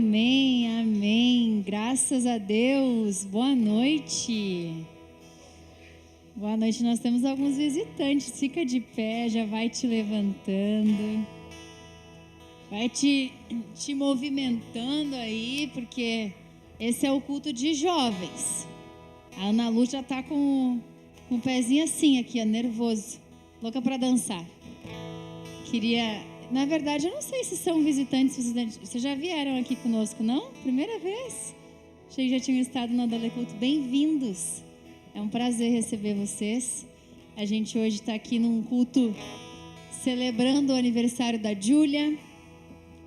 Amém, amém. Graças a Deus. Boa noite. Boa noite. Nós temos alguns visitantes. Fica de pé, já vai te levantando. Vai te movimentando aí, porque esse é o culto de jovens. A Ana Lu já tá com o pezinho assim aqui, ó, nervoso. Louca para dançar. Na verdade, eu não sei se são visitantes. Vocês já vieram aqui conosco, não? Primeira vez? Achei que já tinham estado no Adole Culto. Bem-vindos. É um prazer receber vocês. A gente hoje está aqui num culto celebrando o aniversário da Júlia,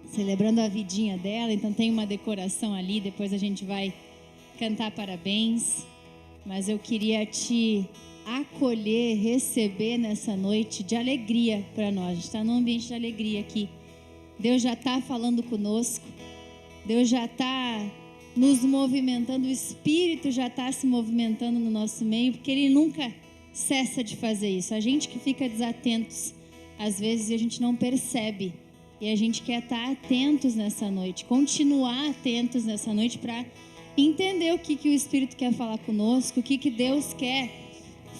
celebrando a vidinha dela. Então tem uma decoração ali, depois a gente vai cantar parabéns. Mas eu queria te acolher, receber nessa noite de alegria para nós. A gente está num ambiente de alegria aqui. Deus já está falando conosco. Deus já está nos movimentando. O Espírito já está se movimentando no nosso meio, porque Ele nunca cessa de fazer isso. A gente que fica desatentos, às vezes a gente não percebe. E a gente quer estar atentos nessa noite, continuar atentos nessa noite para entender o que o Espírito quer falar conosco, o que Deus quer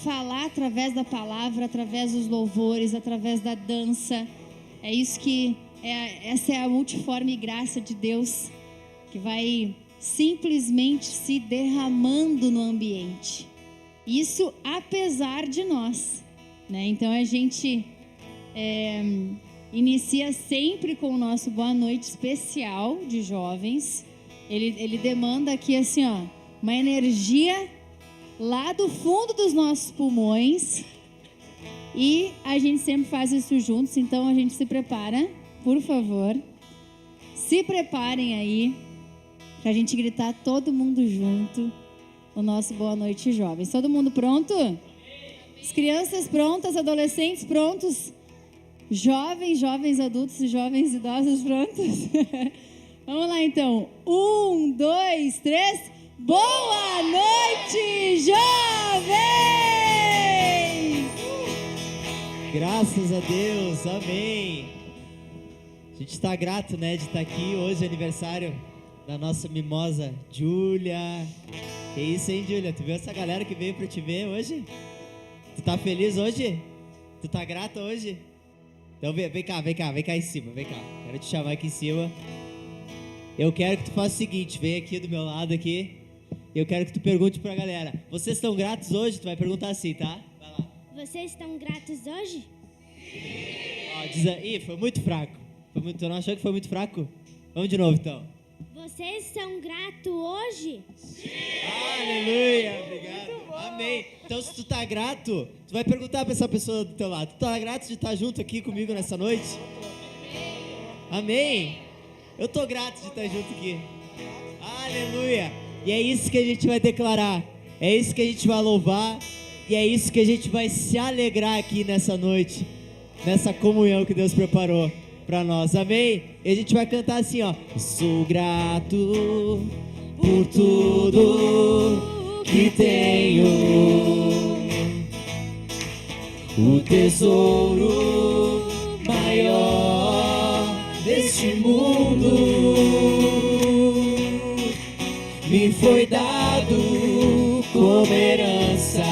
falar através da palavra, através dos louvores, através da dança. É isso essa é a multiforme graça de Deus que vai simplesmente se derramando no ambiente. Isso apesar de nós, né? Então a gente inicia sempre com o nosso boa noite especial de jovens. Ele demanda aqui assim, ó, uma energia lá do fundo dos nossos pulmões, e a gente sempre faz isso juntos. Então a gente se prepara, por favor, se preparem aí pra gente gritar todo mundo junto o nosso boa noite jovens. Todo mundo pronto? As crianças prontas, adolescentes prontos, jovens adultos e jovens idosos prontos? Vamos lá então, 1, 2, 3... Boa noite, jovens! Graças a Deus, amém. A gente está grato, né, de estar aqui hoje, aniversário da nossa mimosa Júlia. Que isso, hein, Júlia? Tu viu essa galera que veio para te ver hoje? Tu tá feliz hoje? Tu tá grata hoje? Então vem cá em cima, vem cá. Quero te chamar aqui em cima. Eu quero que tu faça o seguinte, vem aqui do meu lado aqui. Eu quero que tu pergunte pra galera: vocês estão gratos hoje? Tu vai perguntar assim, tá? Vai lá. Vocês estão gratos hoje? Ó, diz aí, foi muito fraco. Tu não achou que foi muito fraco? Vamos de novo então. Vocês são gratos hoje? Sim! Aleluia, obrigado. Amém. Então se tu tá grato, tu vai perguntar pra essa pessoa do teu lado: tu tá grato de estar junto aqui comigo nessa noite? Amém. Eu tô grato de estar junto aqui. Aleluia. E é isso que a gente vai declarar, é isso que a gente vai louvar, e é isso que a gente vai se alegrar aqui nessa noite, nessa comunhão que Deus preparou para nós, amém? E a gente vai cantar assim, ó: sou grato por tudo que tenho, o tesouro maior deste mundo me foi dado como herança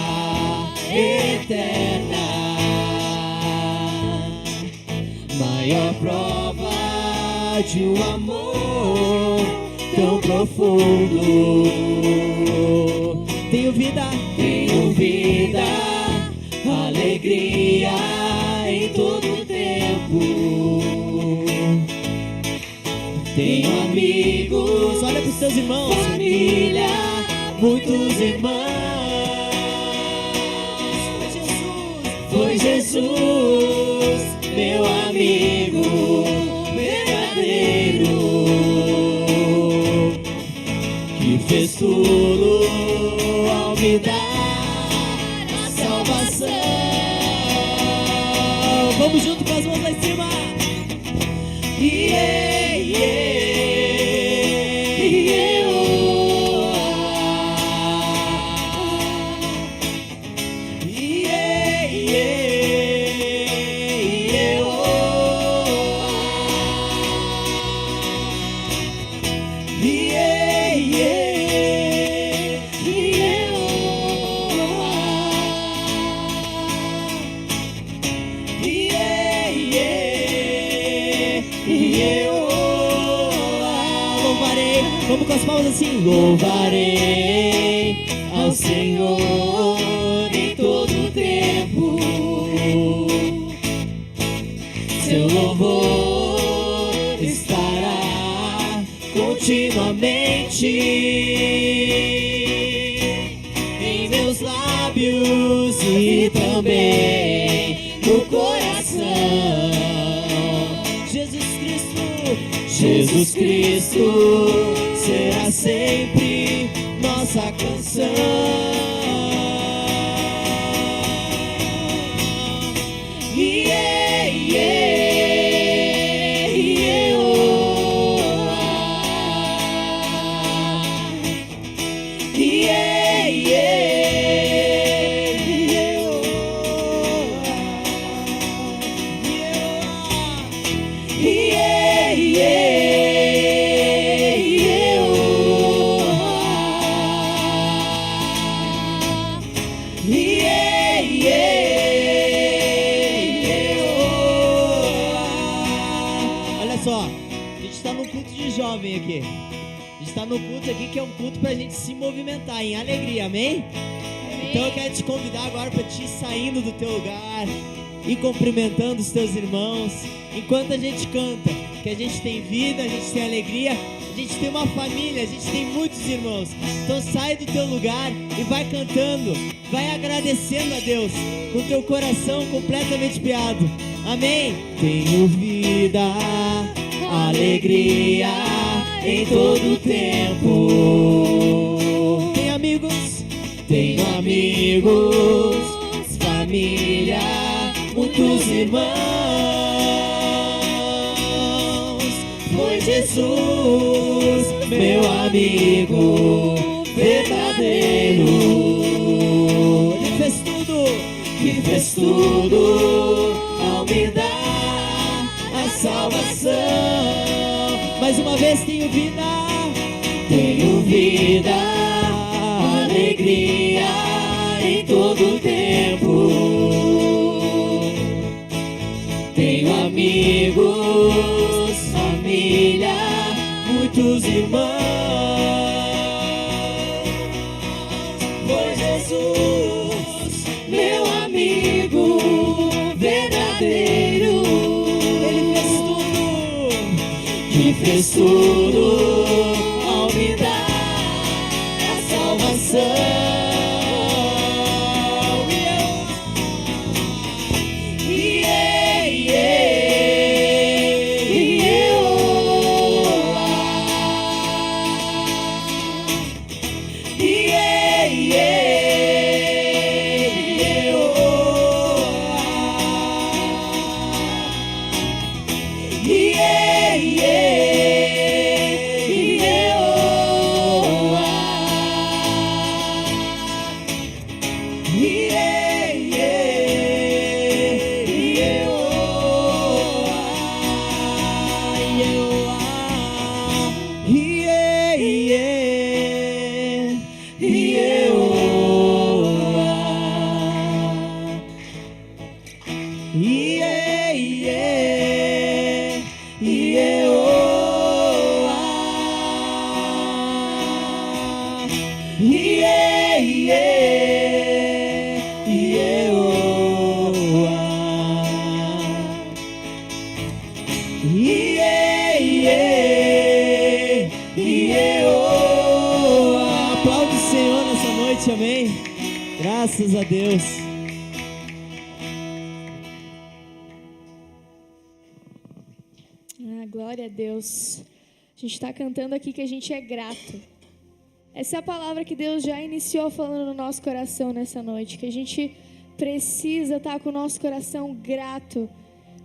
eterna, maior prova de um amor tão profundo. Tenho vida, alegria em todo tempo. Tenho amigos, olha pros teus irmãos, família, muitos irmãos. Foi Jesus, meu amigo verdadeiro, que fez tudo ao me dar a salvação. Vamos junto com as mãos lá em cima. Yeah, yeah. Vamos com as palmas assim. Louvarei ao Senhor em todo tempo. Seu louvor estará continuamente em meus lábios e também no coração. Jesus Cristo será sempre nossa canção. Yeah, yeah, yeah, oh, yeah, yeah, yeah, oh, yeah, yeah. Jovem aqui. A gente está no culto aqui que é um culto para a gente se movimentar em alegria, amém? Amém. Então eu quero te convidar agora para te ir saindo do teu lugar e cumprimentando os teus irmãos enquanto a gente canta, que a gente tem vida, a gente tem alegria, a gente tem uma família, a gente tem muitos irmãos. Então sai do teu lugar e vai cantando, vai agradecendo a Deus com o teu coração completamente piado, amém? Tenho vida, alegria em todo tempo. Tenho amigos, família, muitos irmãos. Foi Jesus, meu amigo verdadeiro. Ele fez tudo ao me dar a salvação. Mais uma vez tenho vida, alegria em todo tempo. Tenho amigos, família, muitos irmãos. Foi Jesus, meu amigo verdadeiro. Ele fez tudo ao me dar a salvação. Aplaude o Senhor nessa noite, amém? Graças a Deus. Glória a Deus. A gente está cantando aqui que a gente é grato. Essa é a palavra que Deus já iniciou falando no nosso coração nessa noite, que a gente precisa estar com o nosso coração grato.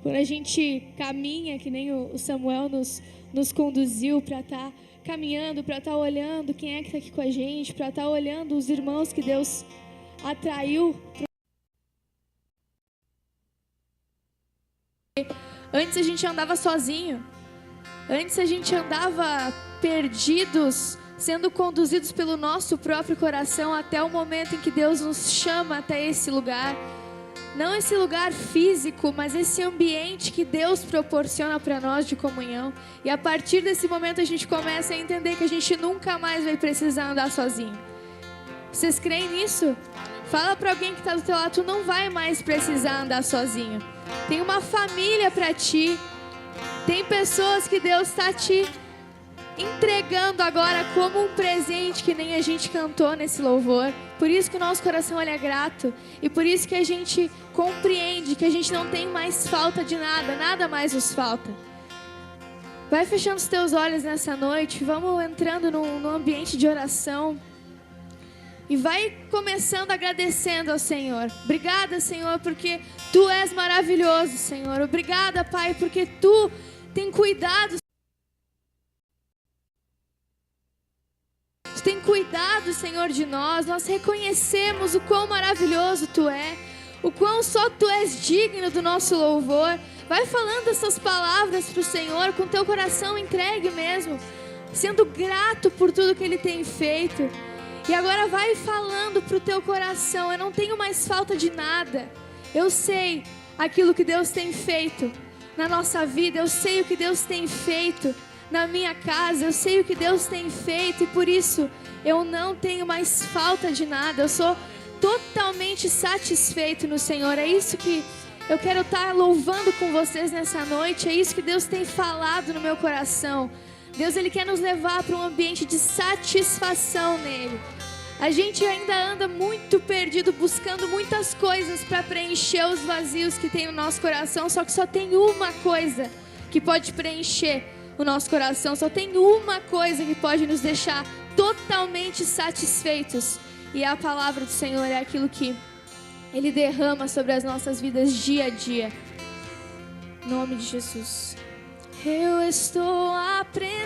Quando a gente caminha, que nem o Samuel nos conduziu para estar caminhando, para estar olhando quem é que está aqui com a gente, para estar olhando os irmãos que Deus atraiu. Antes a gente andava sozinho. Antes a gente andava perdidos, sendo conduzidos pelo nosso próprio coração até o momento em que Deus nos chama até esse lugar. Não esse lugar físico, mas esse ambiente que Deus proporciona para nós de comunhão. E a partir desse momento a gente começa a entender que a gente nunca mais vai precisar andar sozinho. Vocês creem nisso? Fala para alguém que está do teu lado, tu não vai mais precisar andar sozinho. Tem uma família para ti. Tem pessoas que Deus está te entregando agora como um presente, que nem a gente cantou nesse louvor. Por isso que o nosso coração ele é grato. E por isso que a gente compreende que a gente não tem mais falta de nada. Nada mais nos falta. Vai fechando os teus olhos nessa noite. Vamos entrando no ambiente de oração. E vai começando agradecendo ao Senhor. Obrigada, Senhor, porque Tu és maravilhoso, Senhor. Obrigada, Pai, porque Tu tem cuidado. Tu tem cuidado, Senhor, de nós. Nós reconhecemos o quão maravilhoso Tu é. O quão só Tu és digno do nosso louvor. Vai falando essas palavras para o Senhor com teu coração entregue mesmo. Sendo grato por tudo que Ele tem feito. E agora vai falando para o teu coração: eu não tenho mais falta de nada. Eu sei aquilo que Deus tem feito na nossa vida. Eu sei o que Deus tem feito na minha casa. Eu sei o que Deus tem feito. E por isso eu não tenho mais falta de nada. Eu sou totalmente satisfeito no Senhor. É isso que eu quero estar louvando com vocês nessa noite. É isso que Deus tem falado no meu coração. Deus, Ele quer nos levar para um ambiente de satisfação nele. A gente ainda anda muito perdido, buscando muitas coisas para preencher os vazios que tem no nosso coração. Só que só tem uma coisa que pode preencher o nosso coração. Só tem uma coisa que pode nos deixar totalmente satisfeitos. E a palavra do Senhor é aquilo que Ele derrama sobre as nossas vidas dia a dia. Em nome de Jesus. Eu estou aprendendo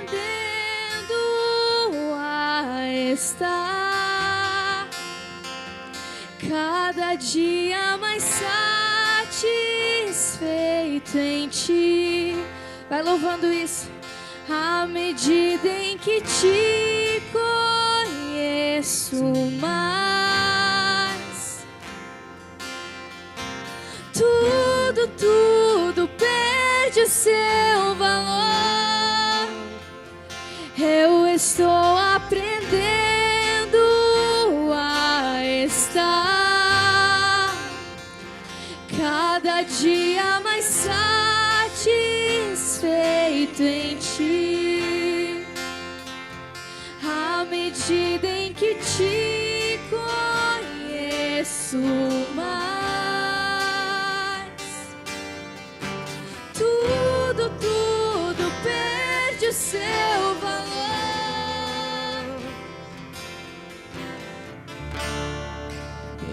a estar cada dia mais satisfeito em Ti. Vai louvando isso. À medida em que Te conheço mais, tudo perde o seu valor. Eu estou aprendendo a estar cada dia mais satisfeito em Ti. À medida em que Te conheço mais, tudo perde o seu valor.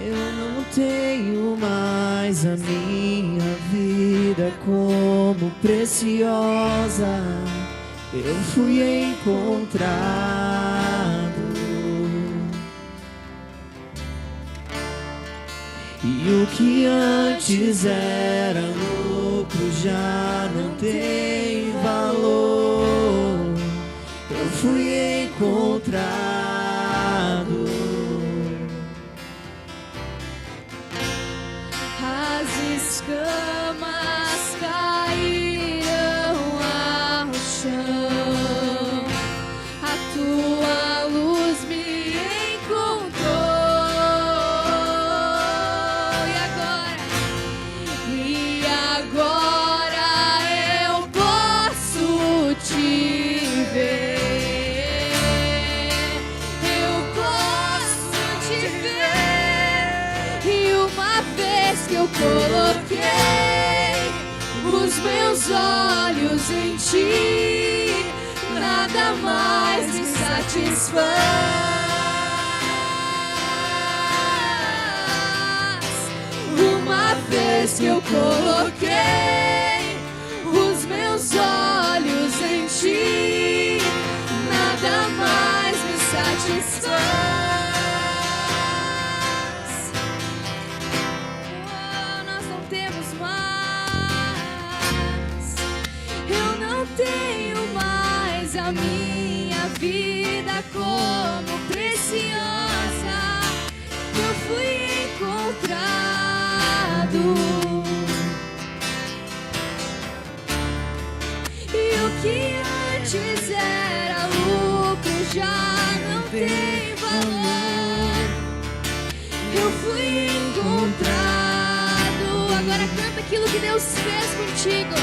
Eu não tenho mais a minha vida como preciosa. Eu fui encontrado. E o que antes era lucro já não tem valor. Eu fui encontrado. As escamas cairão ao chão. A Tua luz me encontrou. E agora eu posso Te ver. Eu posso Te ver. E uma vez que eu coloquei os meus olhos em Ti, nada mais me satisfaz. Uma vez que eu coloquei os meus olhos em Ti, nada mais me satisfaz. Nós não temos mais. Eu não tenho mais a minha vida como preciosa. Eu fui encontrado. antes era lucro, já não tem valor. Eu fui encontrado. Agora canta aquilo que Deus fez contigo.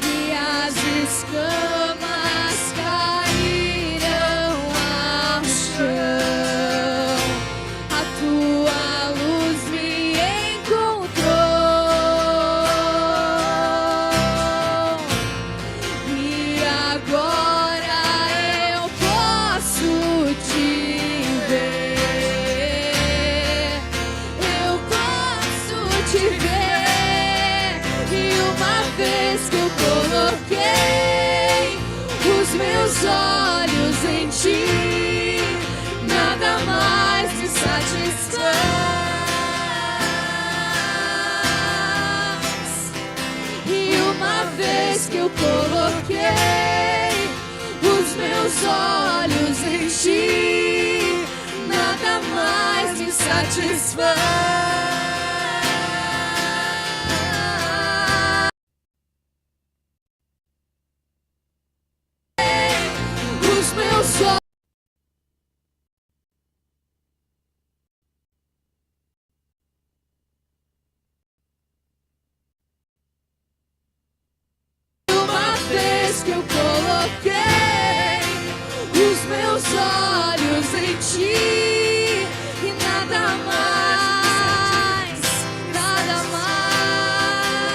E as escamas cairão ao chão. A tua luz me encontrou. E agora eu posso te ver. Eu posso te ver. E uma vez que eu coloquei os meus olhos em ti, nada mais me satisfaz. E uma vez que eu coloquei os meus olhos em ti, nada mais me satisfaz. Os meus olhos. Uma vez que eu coloquei os meus olhos em ti, e nada mais, nada mais,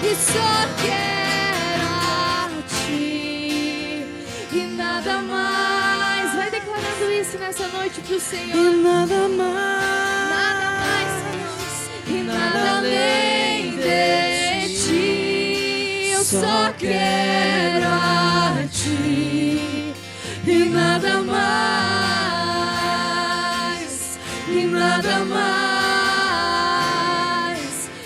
e só quero a ti, e nada mais. Vai declarando isso nessa noite pro Senhor. E nada mais, Nada mais, Senhor, e nada além de ti. Eu só quero a ti, e nada mais, e nada mais,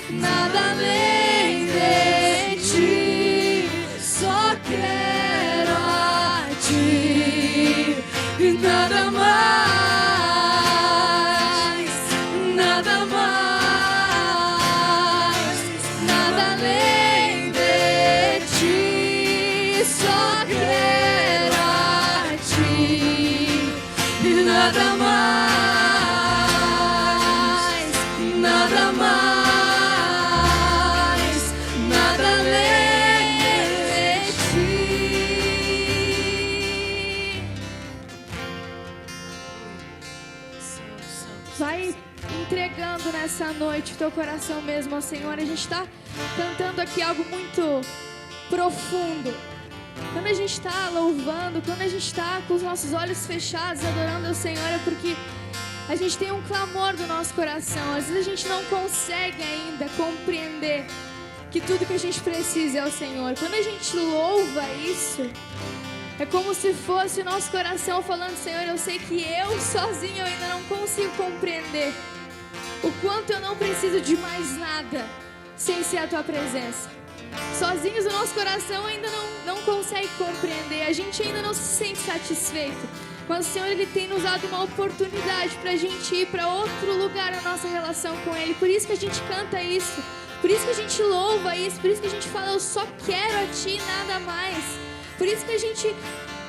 nada além de ti. Só quero a ti, e nada mais, nada mais, nada além de ti. Só quero a ti, e nada mais, nada mais, nada além de ti. Vai entregando nessa noite teu coração mesmo ao Senhor. A gente está cantando aqui algo muito profundo. Quando a gente está louvando, quando a gente está com os nossos olhos fechados, adorando ao Senhor, é porque a gente tem um clamor do nosso coração. Às vezes a gente não consegue ainda compreender que tudo que a gente precisa é o Senhor. Quando a gente louva isso, é como se fosse o nosso coração falando: Senhor, eu sei que eu sozinho eu ainda não consigo compreender o quanto eu não preciso de mais nada sem ser a Tua presença. Sozinhos o nosso coração ainda não consegue compreender. A gente ainda não se sente satisfeito. Mas o Senhor, Ele tem nos dado uma oportunidade para a gente ir para outro lugar na nossa relação com Ele. Por isso que a gente canta isso. Por isso que a gente louva isso. Por isso que a gente fala: eu só quero a Ti e nada mais. Por isso que a gente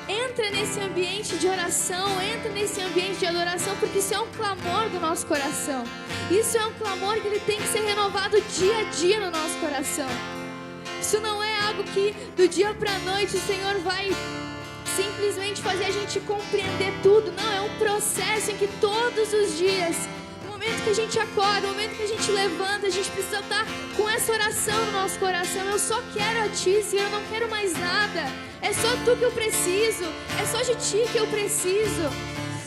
entra nesse ambiente de oração, entra nesse ambiente de adoração, porque isso é um clamor do nosso coração. Isso é um clamor que ele tem que ser renovado dia a dia no nosso coração. Isso não é algo que do dia para a noite o Senhor vai simplesmente fazer a gente compreender tudo. Não, é um processo em que todos os dias, no momento que a gente acorda, no momento que a gente levanta, a gente precisa estar com essa oração no nosso coração. Eu só quero a Ti, Senhor, eu não quero mais nada. É só Tu que eu preciso, é só de Ti que eu preciso.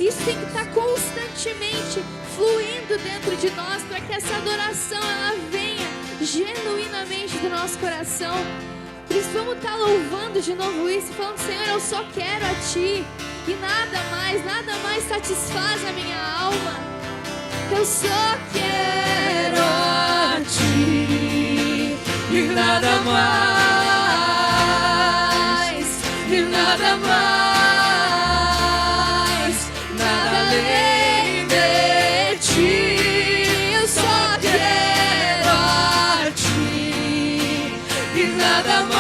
Isso tem que estar constantemente fluindo dentro de nós, para que essa adoração ela venha genuinamente do nosso coração. Por isso vamos estar louvando de novo isso, falando: Senhor, eu só quero a Ti, e nada mais satisfaz a minha alma. Eu só quero a Ti, e nada mais, e nada mais, nada além de Ti. Eu só quero a Ti, e nada mais.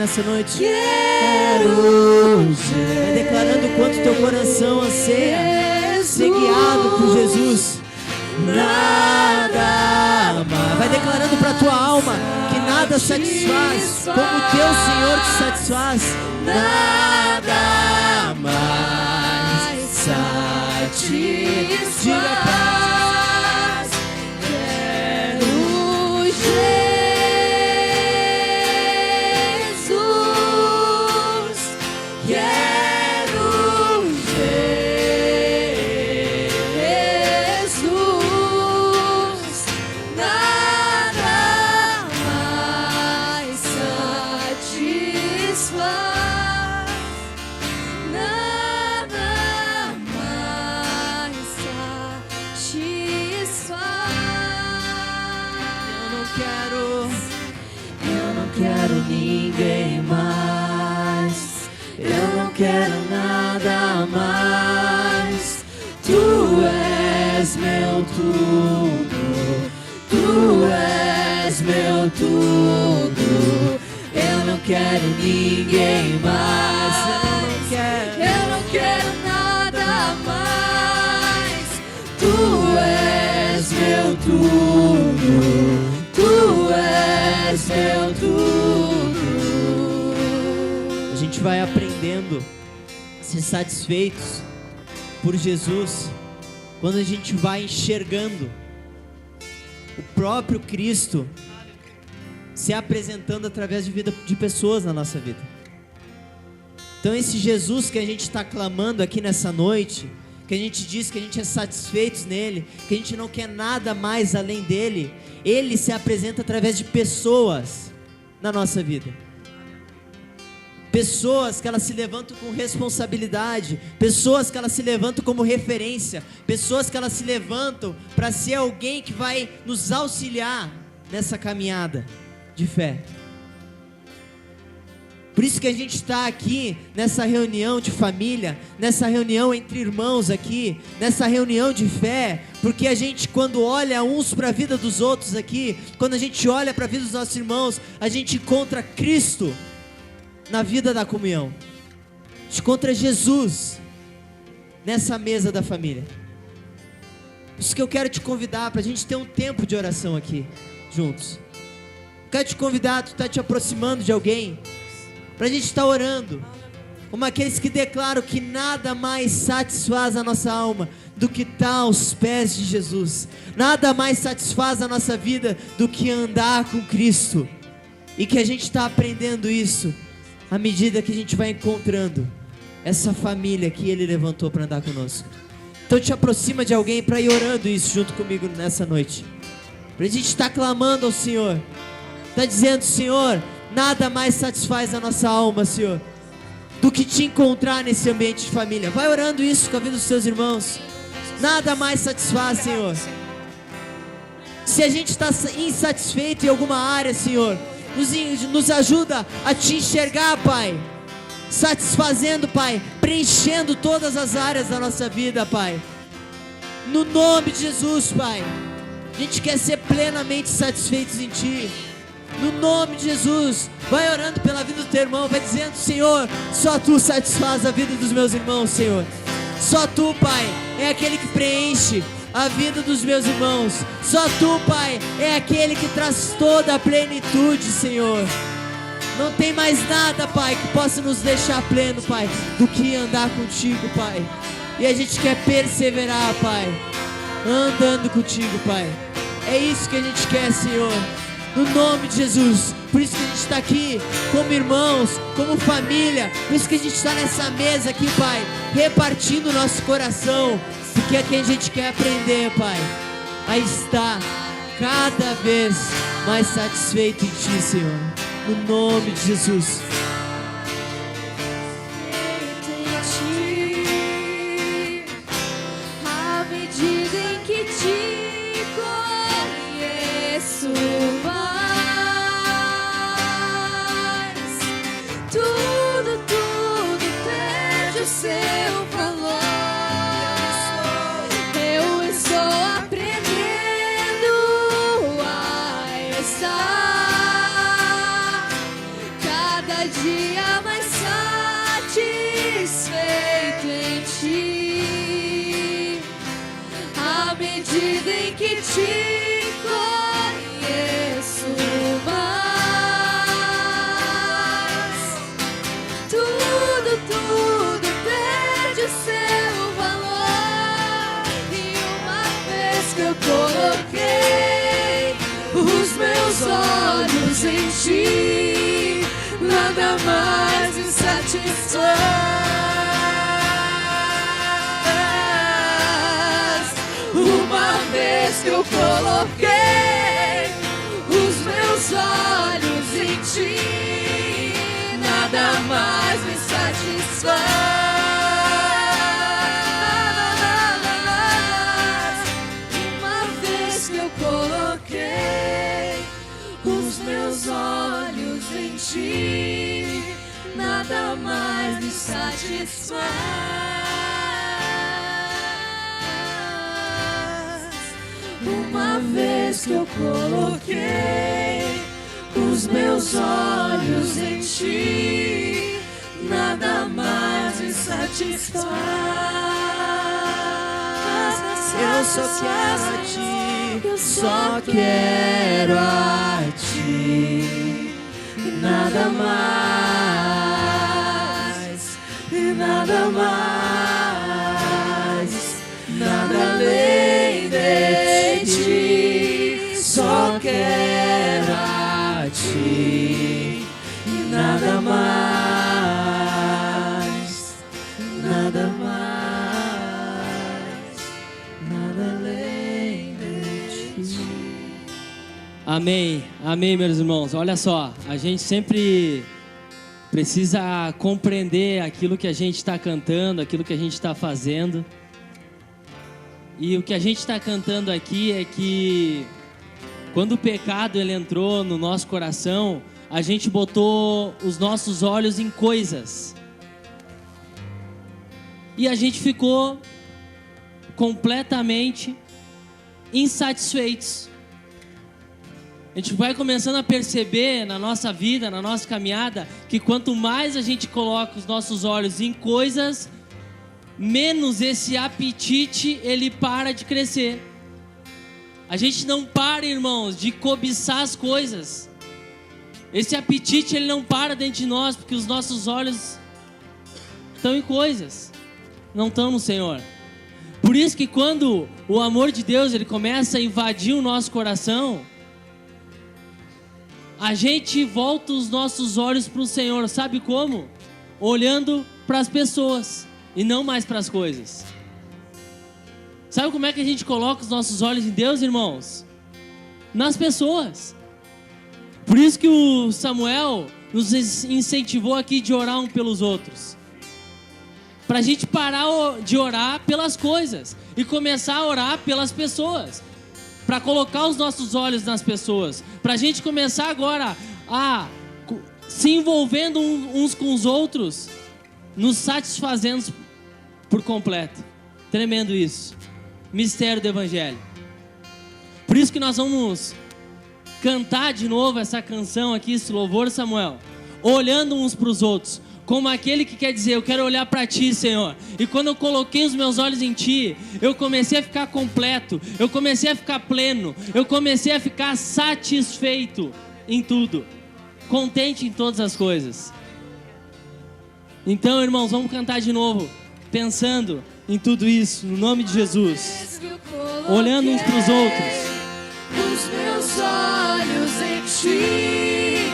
nessa noite. Quero Vai declarando o quanto teu coração anseia ser guiado por Jesus. nada mais. Vai declarando para tua alma que nada satisfaz como o teu Senhor te satisfaz. Nada mais satisfaz. Quero Jesus, quero Jesus, nada mais satisfaz, nada mais satisfaz. Eu não quero ninguém mais, eu não quero nada mais. Tu és meu tudo, tu és meu tudo. Eu não quero ninguém mais, eu não quero nada mais. Tu és meu tudo, tu és meu tudo. A gente vai aprendendo a ser satisfeitos por Jesus quando a gente vai enxergando o próprio Cristo se apresentando através de vida de pessoas na nossa vida. Então esse Jesus que a gente está clamando aqui nessa noite, que a gente diz que a gente é satisfeitos nele, que a gente não quer nada mais além dele, ele se apresenta através de pessoas na nossa vida. Pessoas que elas se levantam com responsabilidade, pessoas que elas se levantam como referência, pessoas que elas se levantam para ser alguém que vai nos auxiliar nessa caminhada de fé. Por isso que a gente está aqui nessa reunião de família, nessa reunião entre irmãos aqui, nessa reunião de fé, porque a gente, quando olha uns para a vida dos outros aqui, quando a gente olha para a vida dos nossos irmãos, a gente encontra Cristo na vida da comunhão, a gente encontra Jesus nessa mesa da família. Por isso que eu quero te convidar para a gente ter um tempo de oração aqui juntos. Quero te convidar, tu está te aproximando de alguém, para a gente estar orando, como aqueles que declaram que nada mais satisfaz a nossa alma do que estar aos pés de Jesus, nada mais satisfaz a nossa vida do que andar com Cristo, e que a gente está aprendendo isso à medida que a gente vai encontrando essa família que Ele levantou para andar conosco. Então te aproxima de alguém para ir orando isso junto comigo nessa noite, para a gente estar clamando ao Senhor, está dizendo: Senhor, nada mais satisfaz a nossa alma, Senhor, do que te encontrar nesse ambiente de família. Vai orando isso com a vida dos seus irmãos. Nada mais satisfaz, Senhor. Se a gente está insatisfeito em alguma área, Senhor, nos ajuda a te enxergar, Pai, satisfazendo, Pai, preenchendo todas as áreas da nossa vida, Pai, no nome de Jesus, Pai. A gente quer ser plenamente satisfeitos em Ti, no nome de Jesus. Vai orando pela vida do teu irmão, vai dizendo: Senhor, só Tu satisfaz a vida dos meus irmãos, Senhor. Só Tu, Pai, é aquele que preenche a vida dos meus irmãos. Só Tu, Pai, é aquele que traz toda a plenitude, Senhor. Não tem mais nada, Pai, que possa nos deixar pleno, Pai, do que andar contigo, Pai. E a gente quer perseverar, Pai, andando contigo, Pai. É isso que a gente quer, Senhor, no nome de Jesus. Por isso que a gente está aqui como irmãos, como família. Por isso que a gente está nessa mesa aqui, Pai, repartindo o nosso coração, porque é que a gente quer aprender, Pai, a estar cada vez mais satisfeito em Ti, Senhor, no nome de Jesus. À medida em que Te conheço mais, tudo perde o seu valor. Eu estou aprendendo a estar cada dia que te conheço mais. Tudo perde o seu valor. E uma vez que eu coloquei os meus olhos em ti, nada mais me satisfaz. Uma vez que eu coloquei os meus olhos em ti, nada mais me satisfaz. Uma vez que eu coloquei os meus olhos em ti, nada mais me satisfaz. Uma vez que eu coloquei os meus olhos em ti, nada mais me satisfaz. Eu só quero a ti, só quero a ti, e nada mais, e nada mais, nada além de ti. Só quero a ti, e nada mais, nada mais, nada além de ti. Amém, amém, meus irmãos. Olha só, a gente sempre precisa compreender aquilo que a gente está cantando, aquilo que a gente está fazendo. E o que a gente está cantando aqui é que quando o pecado ele entrou no nosso coração, a gente botou os nossos olhos em coisas. E a gente ficou completamente insatisfeitos. A gente vai começando a perceber na nossa vida, na nossa caminhada, que quanto mais a gente coloca os nossos olhos em coisas, menos esse apetite ele para de crescer. A gente não para, irmãos, de cobiçar as coisas. Esse apetite ele não para dentro de nós, porque os nossos olhos estão em coisas, não estão no Senhor. Por isso que quando o amor de Deus ele começa a invadir o nosso coração, a gente volta os nossos olhos para o Senhor. Sabe como? Olhando para as pessoas e não mais para as coisas. Sabe como é que a gente coloca os nossos olhos em Deus, irmãos? Nas pessoas. Por isso que o Samuel nos incentivou aqui de orar um pelos outros. Para a gente parar de orar pelas coisas e começar a orar pelas pessoas. Para colocar os nossos olhos nas pessoas. Para a gente começar agora a se envolvendo uns com os outros, nos satisfazendo por completo. Tremendo isso. Mistério do Evangelho. Por isso que nós vamos cantar de novo essa canção aqui, esse louvor, Samuel, olhando uns para os outros, como aquele que quer dizer, eu quero olhar para ti, Senhor. E quando eu coloquei os meus olhos em ti, eu comecei a ficar completo, eu comecei a ficar pleno, eu comecei a ficar satisfeito em tudo, contente em todas as coisas. Então, irmãos, vamos cantar de novo, pensando em tudo isso, no nome de Jesus, olhando uns para os outros. Os meus olhos em ti,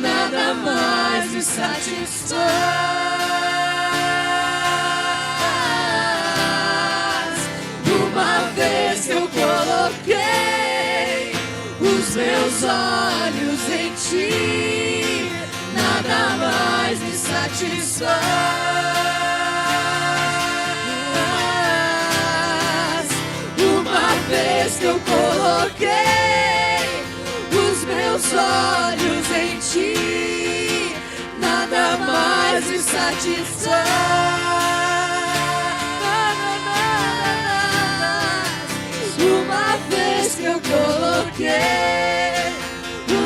nada mais me satisfaz. Uma vez que eu coloquei os meus olhos em ti, nada mais me satisfaz. Uma vez que eu coloquei os meus olhos em ti, nada mais me satisfaz. Uma vez que eu coloquei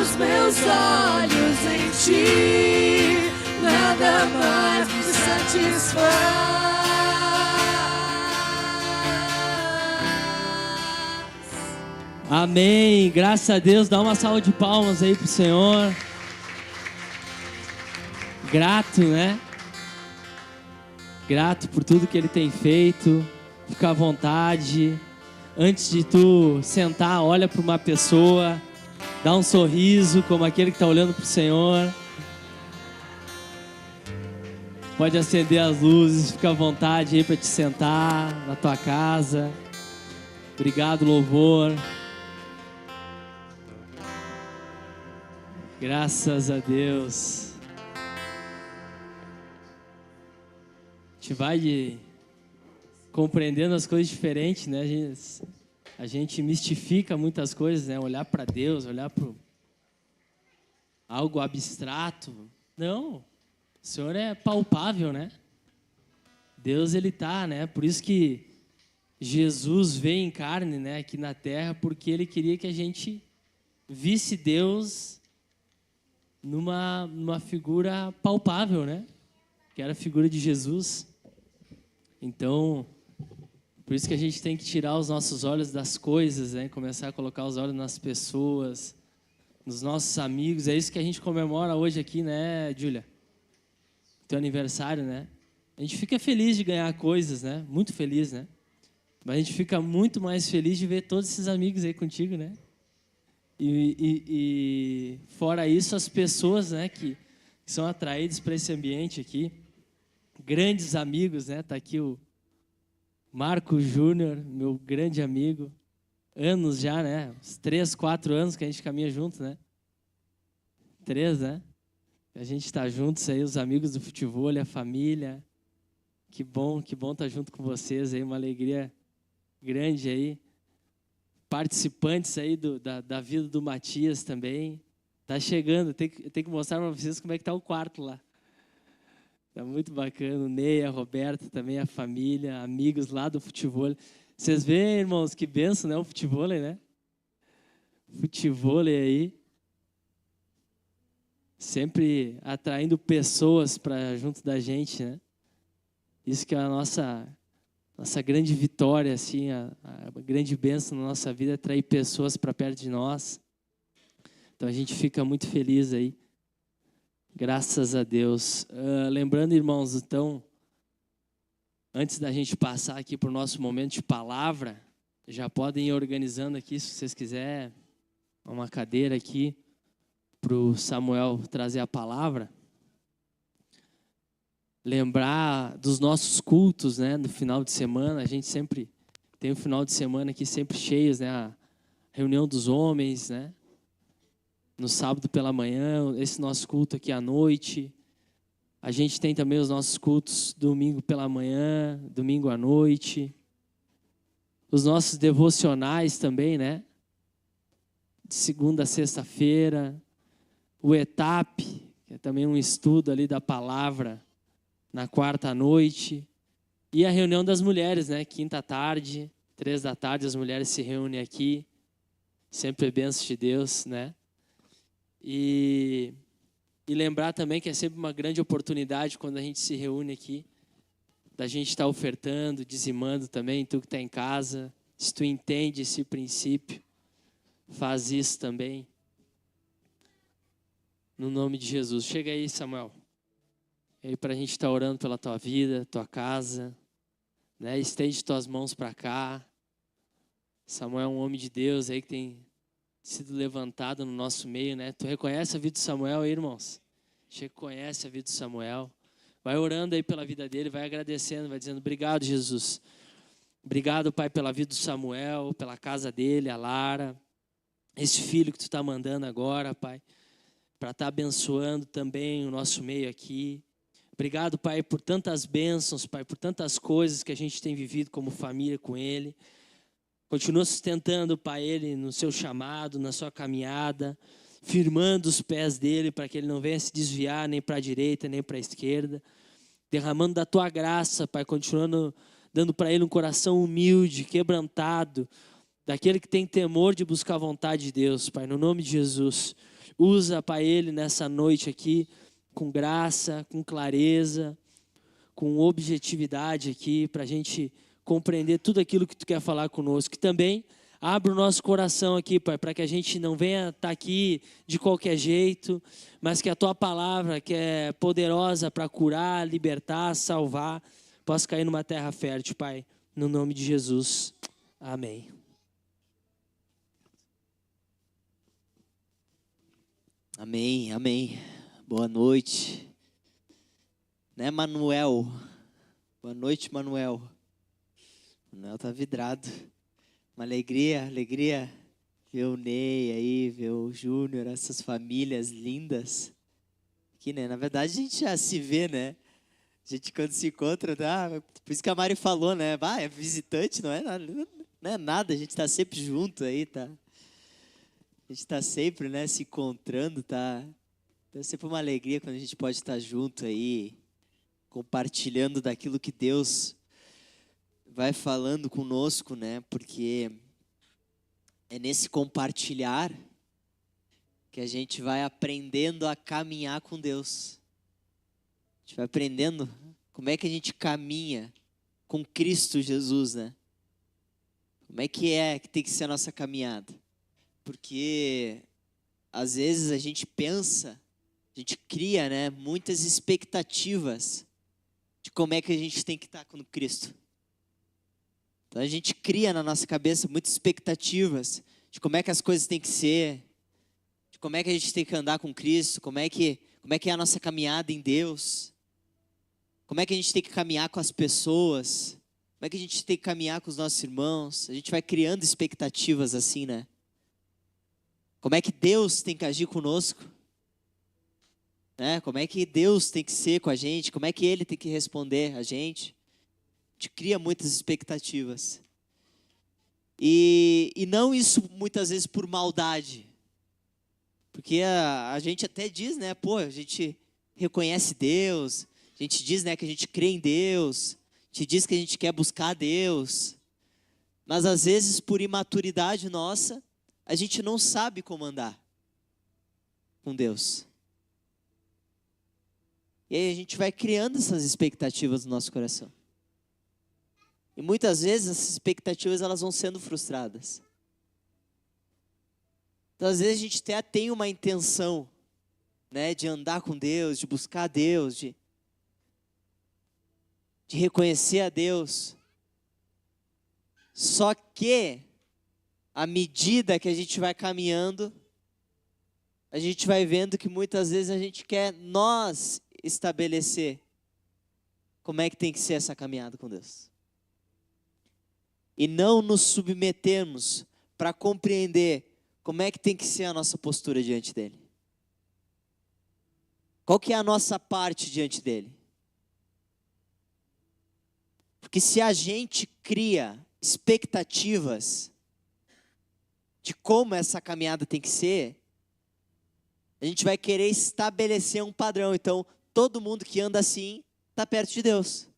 os meus olhos em ti, nada mais me satisfaz. Amém. Graças a Deus. Dá uma salva de palmas aí pro Senhor. Grato, né? Grato por tudo que Ele tem feito. Fica à vontade. Antes de tu sentar, olha para uma pessoa. Dá um sorriso como aquele que está olhando pro Senhor. Pode acender as luzes. Fica à vontade aí para te sentar na tua casa. Obrigado, louvor. Graças a Deus. A gente vai compreendendo as coisas diferentes, né? A gente mistifica muitas coisas, né? Olhar para Deus, olhar para algo abstrato. Não, o Senhor é palpável, né? Deus, Ele tá, né? Por isso que Jesus veio em carne, né? Aqui na terra, porque Ele queria que a gente visse Deus numa figura palpável, né? Que era a figura de Jesus. Então, por isso que a gente tem que tirar os nossos olhos das coisas, né? Começar a colocar os olhos nas pessoas, nos nossos amigos. É isso que a gente comemora hoje aqui, né, Júlia? Teu aniversário, né? A gente fica feliz de ganhar coisas, né? Muito feliz, né? Mas a gente fica muito mais feliz de ver todos esses amigos aí contigo, né? E fora isso, as pessoas, né, que são atraídas para esse ambiente aqui, grandes amigos, né? Tá aqui o Marco Júnior, meu grande amigo, anos já, né? Uns 3, 4 anos que a gente caminha junto, né? 3, né? A gente está juntos aí, os amigos do futebol, a família. Que bom estar junto com vocês aí, uma alegria grande aí. Participantes aí da vida do Matias também. Tá chegando, tem que mostrar para vocês como é que tá o quarto lá. Tá muito bacana, o Ney, a Roberta também, a família, amigos lá do futebol. Vocês veem, irmãos, que benção, né, o futebol, né? Futebol aí. Sempre atraindo pessoas para junto da gente, né? Isso que é a nossa grande vitória, assim, a grande bênção na nossa vida é atrair pessoas para perto de nós. Então a gente fica muito feliz aí. Graças a Deus. Lembrando, irmãos, então, antes da gente passar aqui para o nosso momento de palavra, já podem ir organizando aqui, se vocês quiserem, uma cadeira aqui para o Samuel trazer a palavra. Lembrar dos nossos cultos, né, no final de semana. A gente sempre tem um final de semana aqui sempre cheios, né, a reunião dos homens, né, no sábado pela manhã, esse nosso culto aqui à noite. A gente tem também os nossos cultos domingo pela manhã, domingo à noite. Os nossos devocionais também, né, de segunda a sexta-feira. O ETAP, que é também um estudo ali da palavra, na quarta à noite. E a reunião das mulheres, né? Quinta à tarde, 3 da tarde, as mulheres se reúnem aqui. Sempre é bênção de Deus, né? E lembrar também que é sempre uma grande oportunidade quando a gente se reúne aqui, da gente estar ofertando, dizimando também, tu que está em casa. Se tu entende esse princípio, faz isso também. No nome de Jesus. Chega aí, Samuel. E aí, para a gente estar orando pela tua vida, tua casa, né? Estende tuas mãos para cá. Samuel é um homem de Deus aí que tem sido levantado no nosso meio, né? Tu reconhece a vida de Samuel aí, irmãos? Chega, conhece a vida de Samuel. Vai orando aí pela vida dele, vai agradecendo, vai dizendo: obrigado, Jesus. Obrigado, Pai, pela vida do Samuel, pela casa dele, a Lara. Esse filho que tu está mandando agora, Pai, para estar abençoando também o nosso meio aqui. Obrigado, Pai, por tantas bênçãos, Pai, por tantas coisas que a gente tem vivido como família com Ele. Continua sustentando, Pai, Ele no seu chamado, na sua caminhada, firmando os pés dele para que ele não venha se desviar nem para a direita, nem para a esquerda. Derramando da Tua graça, Pai, continuando dando para ele um coração humilde, quebrantado, daquele que tem temor de buscar a vontade de Deus, Pai, no nome de Jesus. Usa, Pai, ele nessa noite aqui, com graça, com clareza, com objetividade aqui, para a gente compreender tudo aquilo que Tu quer falar conosco. Que também Abre o nosso coração aqui, Pai, para que a gente não venha estar aqui de qualquer jeito, mas que a Tua palavra, que é poderosa para curar, libertar, salvar, possa cair numa terra fértil, Pai, no nome de Jesus. Amém. Amém, amém. Boa noite. Né, Manuel? Boa noite, Manuel. Manuel tá vidrado. Uma alegria ver o Ney aí, ver o Júnior, essas famílias lindas. Aqui, né? Na verdade, a gente já se vê, né? A gente quando se encontra, tá? Por isso que a Mari falou, né? É visitante, não é nada, a gente tá sempre junto aí, tá? A gente tá sempre, né, se encontrando, tá? É sempre uma alegria quando a gente pode estar junto aí, compartilhando daquilo que Deus vai falando conosco, né? Porque é nesse compartilhar que a gente vai aprendendo a caminhar com Deus. A gente vai aprendendo como é que a gente caminha com Cristo Jesus, né? Como é que tem que ser a nossa caminhada? Porque às vezes a gente pensa, a gente cria, né, muitas expectativas de como é que a gente tem que estar com Cristo. Então a gente cria na nossa cabeça muitas expectativas de como é que as coisas têm que ser, de como é que a gente tem que andar com Cristo, como é que é a nossa caminhada em Deus, como é que a gente tem que caminhar com as pessoas, como é que a gente tem que caminhar com os nossos irmãos. A gente vai criando expectativas assim, né? Como é que Deus tem que agir conosco? Né? Como é que Deus tem que ser com a gente? Como é que Ele tem que responder a gente? A gente cria muitas expectativas. E não isso muitas vezes por maldade. Porque a gente até diz, né? Pô, a gente reconhece Deus. A gente diz, né, que a gente crê em Deus. A gente diz que a gente quer buscar Deus. Mas às vezes por imaturidade nossa, a gente não sabe como andar com Deus. E aí a gente vai criando essas expectativas no nosso coração. E muitas vezes essas expectativas elas vão sendo frustradas. Então às vezes a gente até tem uma intenção, né, de andar com Deus, de buscar Deus, de reconhecer a Deus. Só que à medida que a gente vai caminhando, a gente vai vendo que muitas vezes a gente quer nós estabelecer como é que tem que ser essa caminhada com Deus. E não nos submetermos para compreender como é que tem que ser a nossa postura diante dele. Qual que é a nossa parte diante dele? Porque se a gente cria expectativas de como essa caminhada tem que ser, a gente vai querer estabelecer um padrão. Então, todo mundo que anda assim está perto de Deus.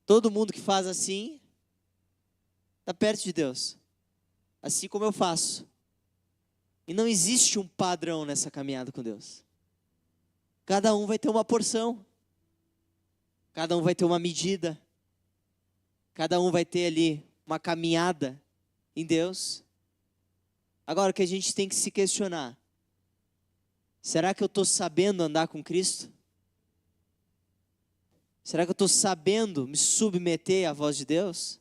Todo mundo que faz assim está perto de Deus. Assim como eu faço. E não existe um padrão nessa caminhada com Deus. Cada um vai ter uma porção. Cada um vai ter uma medida. Cada um vai ter ali uma caminhada em Deus. Agora, o que a gente tem que se questionar: será que eu estou sabendo andar com Cristo? Será que eu estou sabendo me submeter à voz de Deus?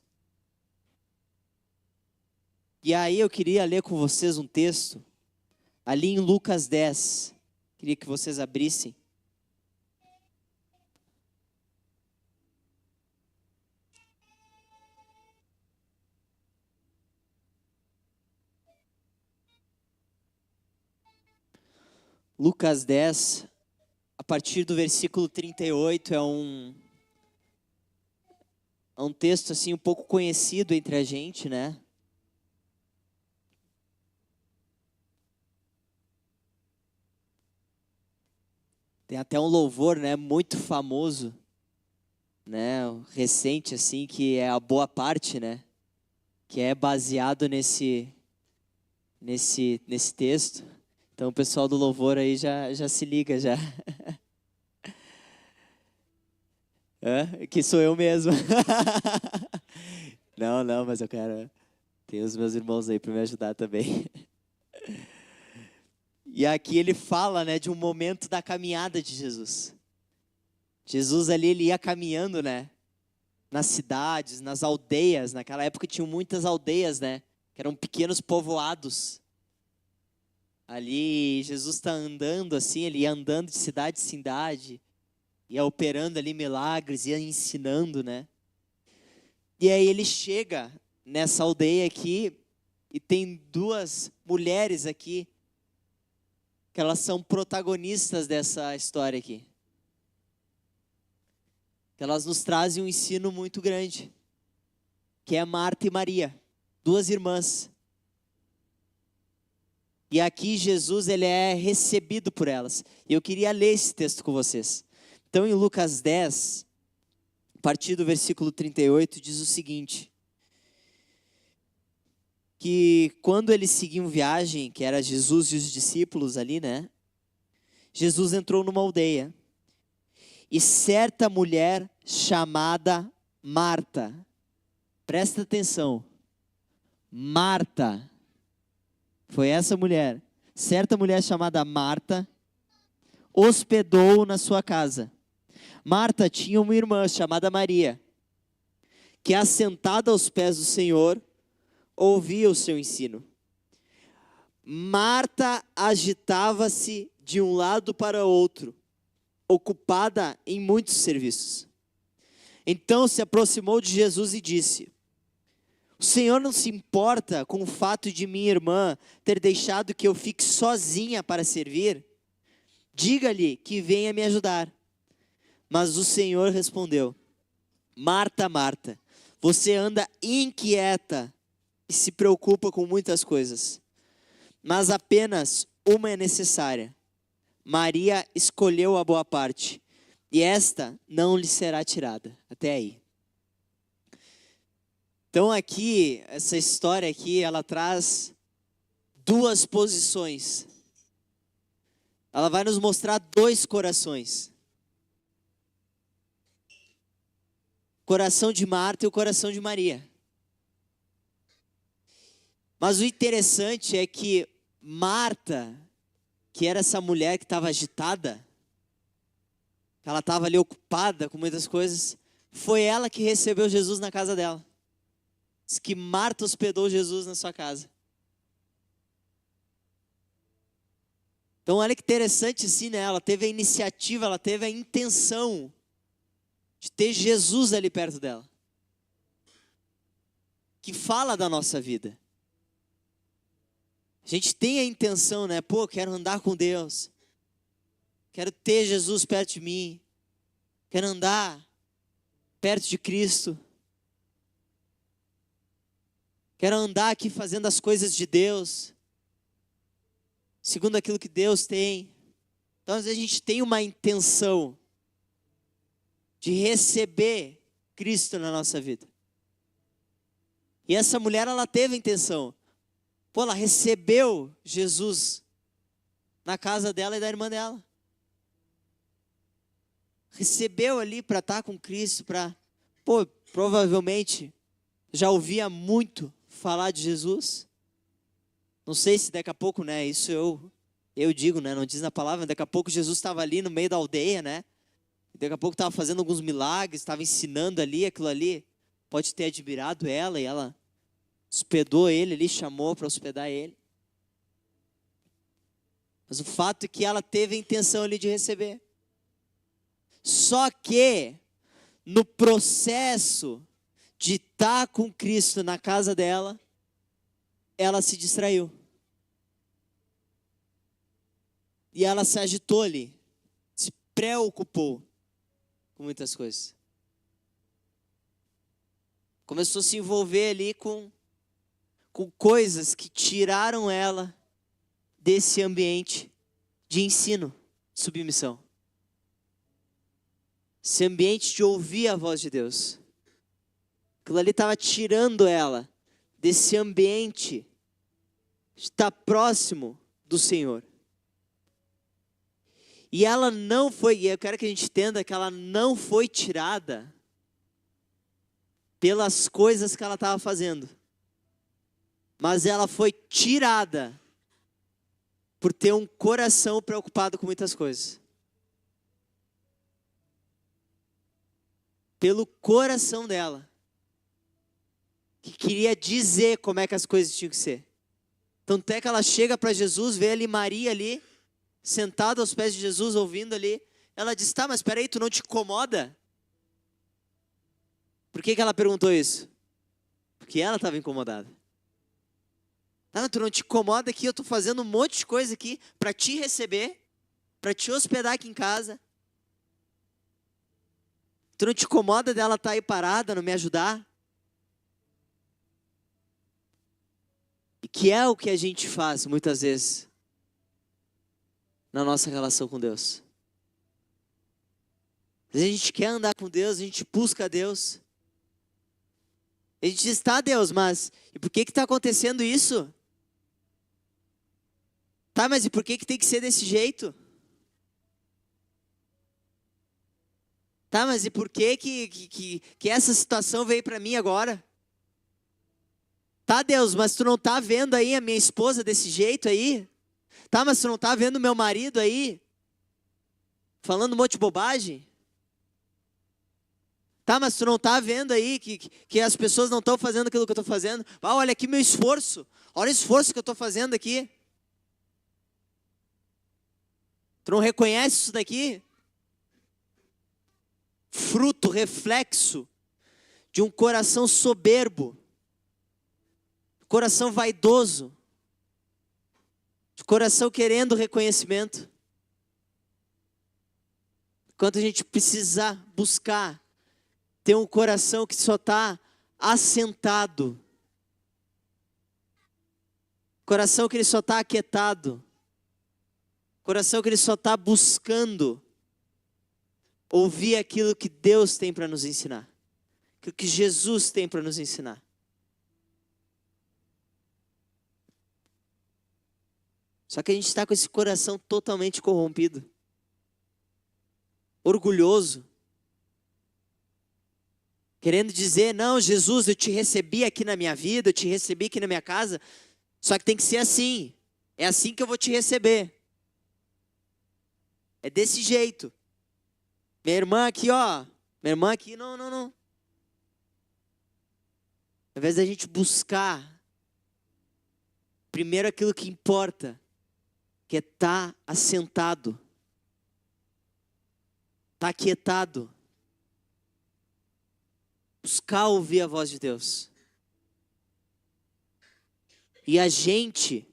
E aí eu queria ler com vocês um texto, ali em Lucas 10. Queria que vocês abrissem. Lucas 10, a partir do versículo 38, é um texto assim um pouco conhecido entre a gente, né? Tem até um louvor, né, muito famoso, né, recente assim, que é a Boa Parte, né? Que é baseado nesse texto. Então o pessoal do louvor aí já se liga já. Que sou eu mesmo. Não, mas eu quero... Tem os meus irmãos aí para me ajudar também. E aqui ele fala, né, de um momento da caminhada de Jesus. Jesus ali, ele ia caminhando, né, nas cidades, nas aldeias. Naquela época tinham muitas aldeias, né, que eram pequenos povoados. Ali Jesus está andando assim, ele ia andando de cidade em cidade, ia operando ali milagres, ia ensinando, né. E aí ele chega nessa aldeia aqui e tem duas mulheres aqui, que elas são protagonistas dessa história aqui. Elas nos trazem um ensino muito grande, que é Marta e Maria, duas irmãs. E aqui Jesus, ele é recebido por elas. E eu queria ler esse texto com vocês. Então em Lucas 10, a partir do versículo 38, diz o seguinte: que quando eles seguiam viagem, que era Jesus e os discípulos ali, né? Jesus entrou numa aldeia. E certa mulher chamada Marta, presta atenção, Marta, foi essa mulher, certa mulher chamada Marta, hospedou-o na sua casa. Marta tinha uma irmã chamada Maria, que assentada aos pés do Senhor, ouvia o seu ensino. Marta agitava-se de um lado para outro, ocupada em muitos serviços. Então se aproximou de Jesus e disse: o Senhor não se importa com o fato de minha irmã ter deixado que eu fique sozinha para servir? Diga-lhe que venha me ajudar. Mas o Senhor respondeu: Marta, Marta, você anda inquieta e se preocupa com muitas coisas, mas apenas uma é necessária. Maria escolheu a boa parte, e esta não lhe será tirada. Até aí. Então aqui, essa história aqui, ela traz duas posições. Ela vai nos mostrar dois corações. O coração de Marta e o coração de Maria. Mas o interessante é que Marta, que era essa mulher que estava agitada, que ela estava ali ocupada com muitas coisas, foi ela que recebeu Jesus na casa dela. Diz que Marta hospedou Jesus na sua casa. Então olha que interessante assim, né? Ela teve a iniciativa, ela teve a intenção de ter Jesus ali perto dela, que fala da nossa vida. A gente tem a intenção, né? Pô, quero andar com Deus. Quero ter Jesus perto de mim. Quero andar perto de Cristo. Quero andar aqui fazendo as coisas de Deus, segundo aquilo que Deus tem. Então, às vezes a gente tem uma intenção de receber Cristo na nossa vida. E essa mulher, ela teve a intenção. Pô, ela recebeu Jesus na casa dela e da irmã dela. Recebeu ali para estar com Cristo, provavelmente já ouvia muito falar de Jesus. Não sei se daqui a pouco, né, isso eu digo, né, não diz na palavra, daqui a pouco Jesus estava ali no meio da aldeia, né, daqui a pouco estava fazendo alguns milagres, estava ensinando ali, aquilo ali, pode ter admirado ela, e ela hospedou ele ali, chamou para hospedar ele. Mas o fato é que ela teve a intenção ali de receber. Só que, no processo de estar com Cristo na casa dela, ela se distraiu. E ela se agitou ali, se preocupou com muitas coisas. Começou a se envolver ali com coisas que tiraram ela desse ambiente de ensino, de submissão. Esse ambiente de ouvir a voz de Deus. Aquilo ali estava tirando ela desse ambiente de estar próximo do Senhor. E ela não foi, e eu quero que a gente entenda que ela não foi tirada pelas coisas que ela estava fazendo. Mas ela foi tirada por ter um coração preocupado com muitas coisas. Pelo coração dela, que queria dizer como é que as coisas tinham que ser. Tanto é que ela chega para Jesus, vê ali Maria ali, sentada aos pés de Jesus, ouvindo ali. Ela diz, tá, mas espera aí, tu não te incomoda? Por que ela perguntou isso? Porque ela estava incomodada. Tá, mas tu não te incomoda que eu estou fazendo um monte de coisa aqui para te receber, para te hospedar aqui em casa? Tu não te incomoda dela estar aí parada, não me ajudar? E que é o que a gente faz muitas vezes na nossa relação com Deus. Às vezes a gente quer andar com Deus, a gente busca Deus. A gente diz, tá, Deus, mas e por que está acontecendo isso? Tá, mas e por que tem que ser desse jeito? Tá, mas e por que essa situação veio para mim agora? Tá, Deus, mas tu não tá vendo aí a minha esposa desse jeito aí? Tá, mas tu não tá vendo meu marido aí? Falando um monte de bobagem? Tá, mas tu não tá vendo aí que as pessoas não estão fazendo aquilo que eu estou fazendo? Ah, olha aqui meu esforço. Olha o esforço que eu estou fazendo aqui. Tu não reconhece isso daqui? Fruto, reflexo de um coração soberbo, coração vaidoso, de coração querendo reconhecimento. Enquanto a gente precisar buscar ter um coração que só está assentado, coração que ele só está aquietado, coração que ele só está buscando ouvir aquilo que Deus tem para nos ensinar, aquilo que Jesus tem para nos ensinar. Só que a gente está com esse coração totalmente corrompido, orgulhoso, querendo dizer, não, Jesus, eu te recebi aqui na minha vida, eu te recebi aqui na minha casa, só que tem que ser assim, é assim que eu vou te receber. É desse jeito. Minha irmã aqui, ó, minha irmã aqui, não. Ao invés da gente buscar primeiro aquilo que importa, que é estar assentado, estar aquietado, buscar ouvir a voz de Deus. E a gente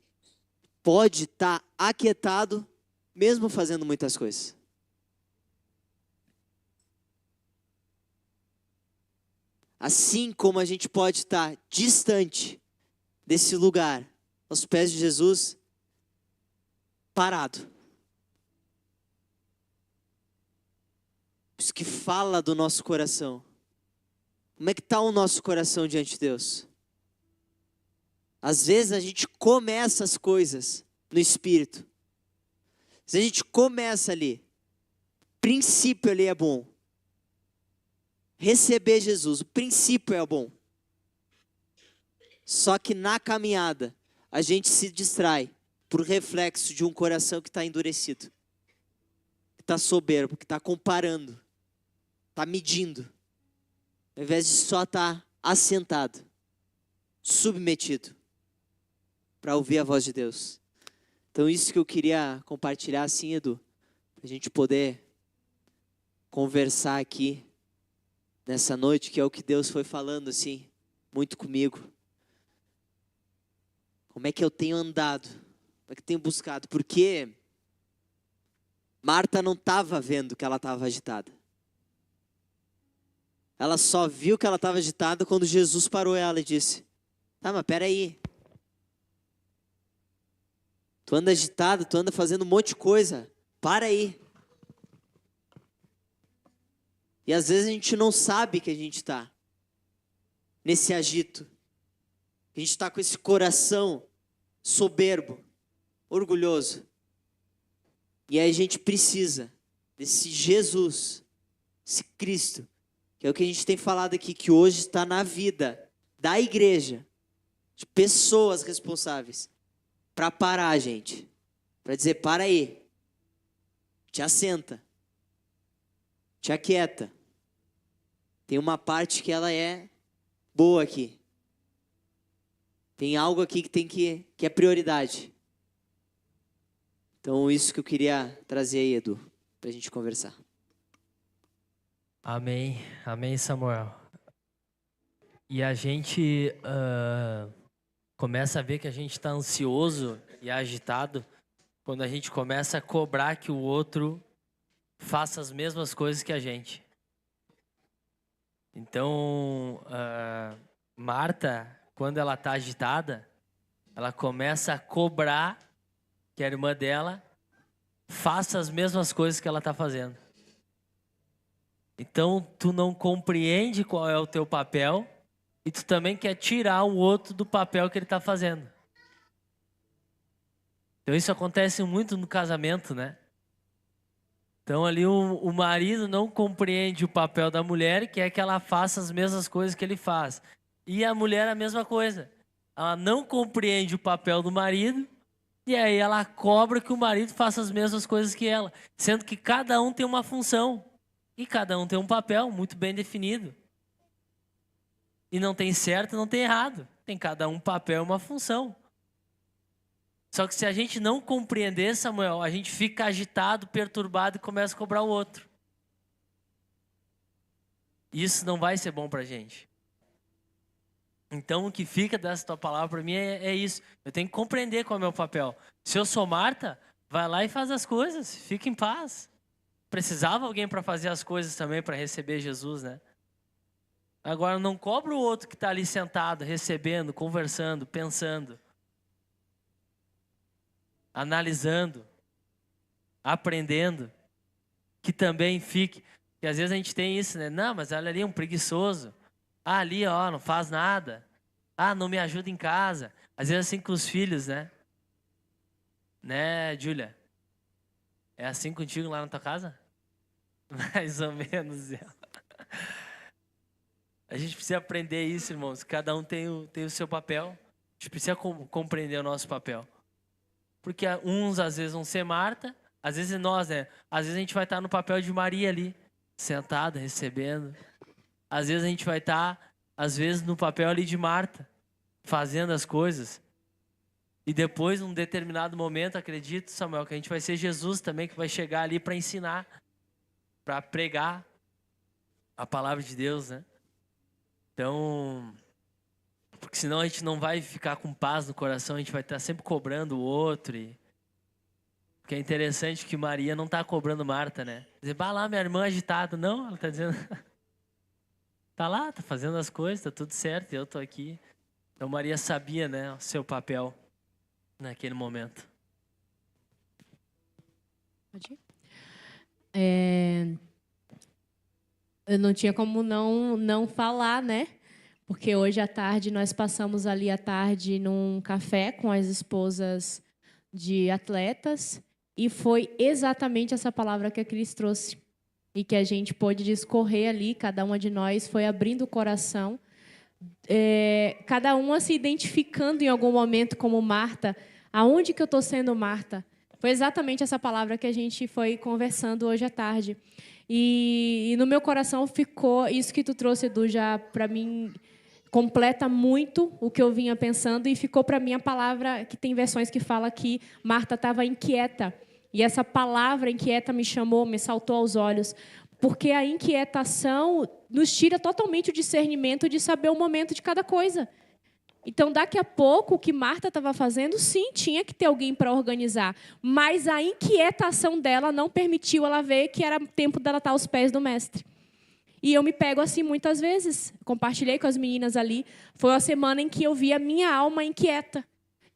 pode estar aquietado mesmo fazendo muitas coisas. Assim como a gente pode estar distante desse lugar, aos pés de Jesus, parado. Isso que fala do nosso coração. Como é que está o nosso coração diante de Deus? Às vezes a gente começa as coisas no Espírito. Às vezes a gente começa ali. O princípio ali é bom. Receber Jesus, o princípio é bom. Só que na caminhada, a gente se distrai por reflexo de um coração que está endurecido. Que está soberbo, que está comparando. Está medindo. Ao invés de só estar assentado, submetido, para ouvir a voz de Deus. Então isso que eu queria compartilhar assim, Edu, para a gente poder conversar aqui nessa noite, que é o que Deus foi falando assim, muito comigo. Como é que eu tenho andado? Como é que eu tenho buscado? Porque Marta não estava vendo que ela estava agitada. Ela só viu que ela estava agitada quando Jesus parou ela e disse, tá, mas peraí. Tu anda agitado, tu anda fazendo um monte de coisa. Para aí. E às vezes a gente não sabe que a gente está nesse agito. A gente está com esse coração soberbo, orgulhoso. E aí a gente precisa desse Jesus, esse Cristo, que que é o que a gente tem falado aqui, que hoje está na vida da igreja, de pessoas responsáveis, para parar, gente. Para dizer, para aí. Te assenta. Te aquieta. Tem uma parte que ela é boa aqui. Tem algo aqui que é prioridade. Então, isso que eu queria trazer aí, Edu, para a gente conversar. Amém. Amém, Samuel. E a gente começa a ver que a gente está ansioso e agitado quando a gente começa a cobrar que o outro faça as mesmas coisas que a gente. Então, Marta, quando ela está agitada, ela começa a cobrar que a irmã dela faça as mesmas coisas que ela está fazendo. Então, tu não compreende qual é o teu papel e tu também quer tirar o outro do papel que ele está fazendo. Então, isso acontece muito no casamento, né? Então, ali o marido não compreende o papel da mulher e quer que ela faça as mesmas coisas que ele faz. E a mulher a mesma coisa. Ela não compreende o papel do marido e aí ela cobra que o marido faça as mesmas coisas que ela. Sendo que cada um tem uma função. E cada um tem um papel muito bem definido. E não tem certo e não tem errado. Tem cada um papel e uma função. Só que se a gente não compreender, Samuel, a gente fica agitado, perturbado e começa a cobrar o outro. Isso não vai ser bom pra gente. Então o que fica dessa tua palavra para mim é isso. Eu tenho que compreender qual é o meu papel. Se eu sou Marta, vai lá e faz as coisas, fica em paz. Precisava alguém para fazer as coisas também para receber Jesus, né? Agora não cobra o outro que está ali sentado, recebendo, conversando, pensando, analisando, aprendendo, que também fique. Porque às vezes a gente tem isso, né? Não, mas olha ali, um preguiçoso. Ah, ali, ó, não faz nada. Ah, não me ajuda em casa. Às vezes assim com os filhos, né? Né, Júlia? É assim contigo lá na tua casa? Mais ou menos. A gente precisa aprender isso, irmãos. Cada um tem o seu papel. A gente precisa compreender o nosso papel. Porque uns às vezes vão ser Marta, às vezes nós, né? Às vezes a gente vai estar no papel de Maria ali, sentada, recebendo. Às vezes a gente vai estar, às vezes, no papel ali de Marta, fazendo as coisas. E depois, num determinado momento, acredito, Samuel, que a gente vai ser Jesus também, que vai chegar ali para ensinar, para pregar a palavra de Deus, né? Então, porque senão a gente não vai ficar com paz no coração, a gente vai estar sempre cobrando o outro. Porque é interessante que Maria não está cobrando Marta, né? Dizer, bah lá, minha irmã agitada. Não, ela está dizendo, tá lá, tá fazendo as coisas, tá tudo certo, eu tô aqui. Então Maria sabia, né, o seu papel naquele momento. Eu não tinha como não falar, né? Porque hoje à tarde nós passamos ali à tarde num café com as esposas de atletas e foi exatamente essa palavra que a Cris trouxe e que a gente pôde discorrer ali, cada uma de nós foi abrindo o coração, cada uma se identificando em algum momento como Marta. Aonde que eu estou sendo Marta? Foi exatamente essa palavra que a gente foi conversando hoje à tarde. E no meu coração ficou isso que tu trouxe, Edu, já para mim completa muito o que eu vinha pensando e ficou para mim a palavra que tem versões que fala que Marta estava inquieta. E essa palavra inquieta me chamou, me saltou aos olhos, porque a inquietação nos tira totalmente o discernimento de saber o momento de cada coisa. Então, daqui a pouco, o que Marta estava fazendo, sim, tinha que ter alguém para organizar. Mas a inquietação dela não permitiu ela ver que era tempo dela estar aos pés do mestre. E eu me pego assim muitas vezes. Compartilhei com as meninas ali. Foi uma semana em que eu vi a minha alma inquieta.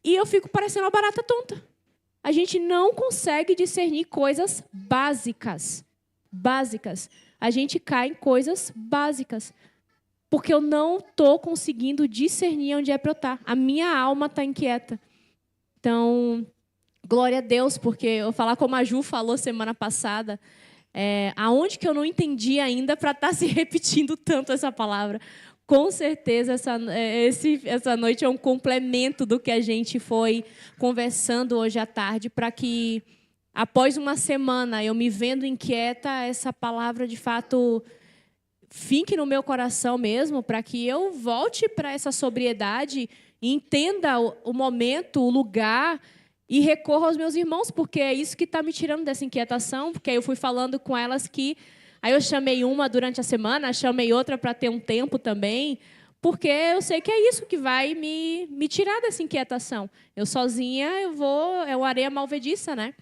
E eu fico parecendo uma barata tonta. A gente não consegue discernir coisas básicas. Básicas. A gente cai em coisas básicas. Porque eu não estou conseguindo discernir onde é para eu estar. A minha alma está inquieta. Então, glória a Deus, porque eu falar como a Ju falou semana passada, aonde que eu não entendi ainda para estar se repetindo tanto essa palavra. Com certeza, essa noite é um complemento do que a gente foi conversando hoje à tarde, para que, após uma semana, eu me vendo inquieta, essa palavra, de fato, fique no meu coração mesmo, para que eu volte para essa sobriedade e entenda o momento, o lugar, e recorra aos meus irmãos, porque é isso que está me tirando dessa inquietação, porque aí eu fui falando com elas que... Aí eu chamei uma durante a semana, chamei outra para ter um tempo também, porque eu sei que é isso que vai me tirar dessa inquietação. Eu sozinha, é uma areia malvediça, né?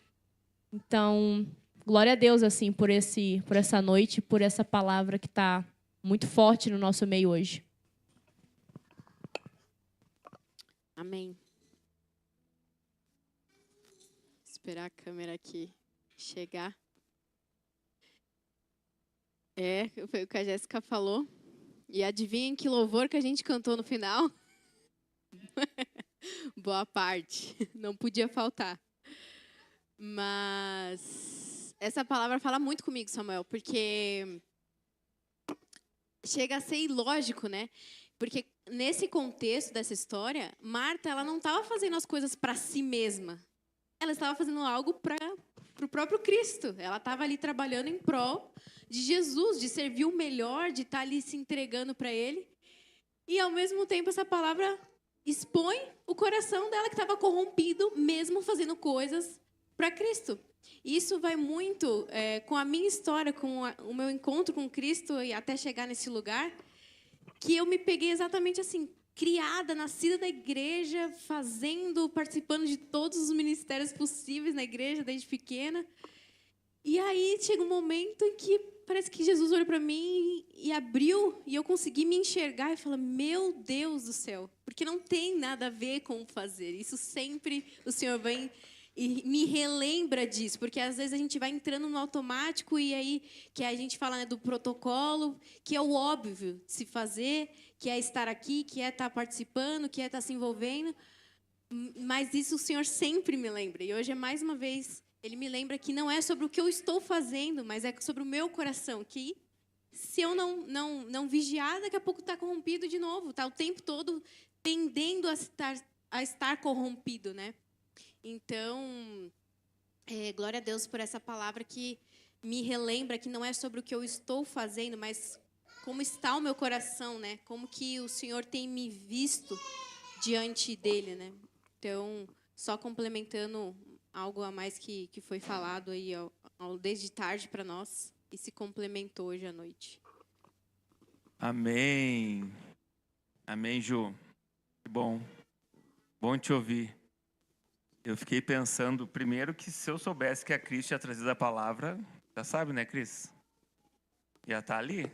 Então, glória a Deus, assim, por essa noite, por essa palavra que está muito forte no nosso meio hoje. Amém. Esperar a câmera aqui chegar. Foi o que a Jéssica falou. E adivinhem que louvor que a gente cantou no final? Boa parte. Não podia faltar. Mas essa palavra fala muito comigo, Samuel, porque chega a ser ilógico, né? Porque nesse contexto dessa história, Marta, ela não estava fazendo as coisas para si mesma. Ela estava fazendo algo para o próprio Cristo. Ela estava ali trabalhando em prol de Jesus, de servir o melhor, de estar ali se entregando para Ele. E, ao mesmo tempo, essa palavra expõe o coração dela, que estava corrompido, mesmo fazendo coisas para Cristo. Isso vai muito com a minha história, com o meu encontro com Cristo, e até chegar nesse lugar, que eu me peguei exatamente assim, criada, nascida da igreja, participando de todos os ministérios possíveis na igreja, desde pequena. E aí chega um momento em que parece que Jesus olhou para mim e abriu, e eu consegui me enxergar e falar, meu Deus do céu, porque não tem nada a ver com o fazer. Isso sempre o Senhor vem e me relembra disso, porque às vezes a gente vai entrando no automático, e aí que a gente fala, né, do protocolo, que é o óbvio de se fazer, que é estar aqui, que é estar participando, que é estar se envolvendo. Mas isso o Senhor sempre me lembra. E hoje, mais uma vez, Ele me lembra que não é sobre o que eu estou fazendo, mas é sobre o meu coração, que se eu não vigiar, daqui a pouco está corrompido de novo. Está o tempo todo tendendo a estar corrompido, né? Então, glória a Deus por essa palavra que me relembra que não é sobre o que eu estou fazendo, mas como está o meu coração, né? Como que o Senhor tem me visto diante dele, né? Então, só complementando algo a mais que foi falado aí desde tarde para nós e se complementou hoje à noite. Amém. Amém, Ju. Que bom. Bom te ouvir. Eu fiquei pensando, primeiro, que se eu soubesse que a Cris tinha trazido a palavra, já sabe, né, Cris? Já tá ali.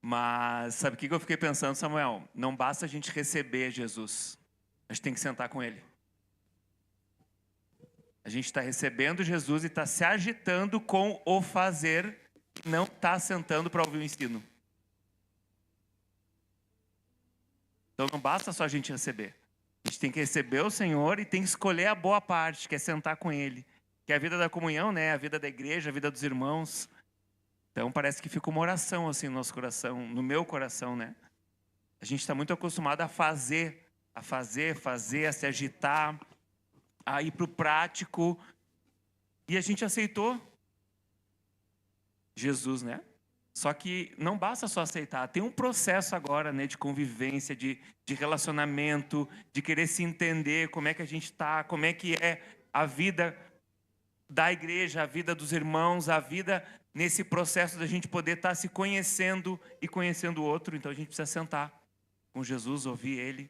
Mas sabe o que eu fiquei pensando, Samuel? Não basta a gente receber Jesus. A gente tem que sentar com Ele. A gente está recebendo Jesus e está se agitando com o fazer, não está sentando para ouvir o ensino. Então não basta só a gente receber. A gente tem que receber o Senhor e tem que escolher a boa parte, que é sentar com Ele. Que é a vida da comunhão, né? A vida da igreja, a vida dos irmãos. Então parece que fica uma oração assim no nosso coração, no meu coração, né? A gente está muito acostumado a fazer, a se agitar, a ir para o prático. E a gente aceitou Jesus, né? Só que não basta só aceitar, tem um processo agora, né, de convivência, de relacionamento, de querer se entender como é que a gente está, como é que é a vida da igreja, a vida dos irmãos, a vida nesse processo da gente poder estar se conhecendo e conhecendo o outro. Então a gente precisa sentar com Jesus, ouvir Ele,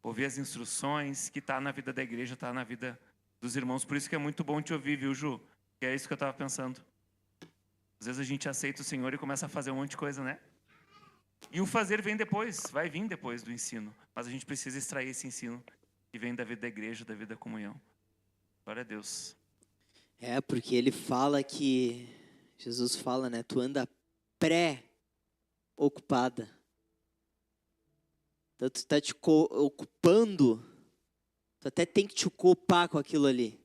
ouvir as instruções que está na vida da igreja, está na vida dos irmãos. Por isso que é muito bom te ouvir, viu, Ju? Que é isso que eu estava pensando. Às vezes a gente aceita o Senhor e começa a fazer um monte de coisa, né? E o fazer vem depois, vai vir depois do ensino. Mas a gente precisa extrair esse ensino que vem da vida da igreja, da vida da comunhão. Glória a Deus. Porque ele fala que... Jesus fala, né? Tu anda pré-ocupada. Então tu está te ocupando, tu até tem que te ocupar com aquilo ali.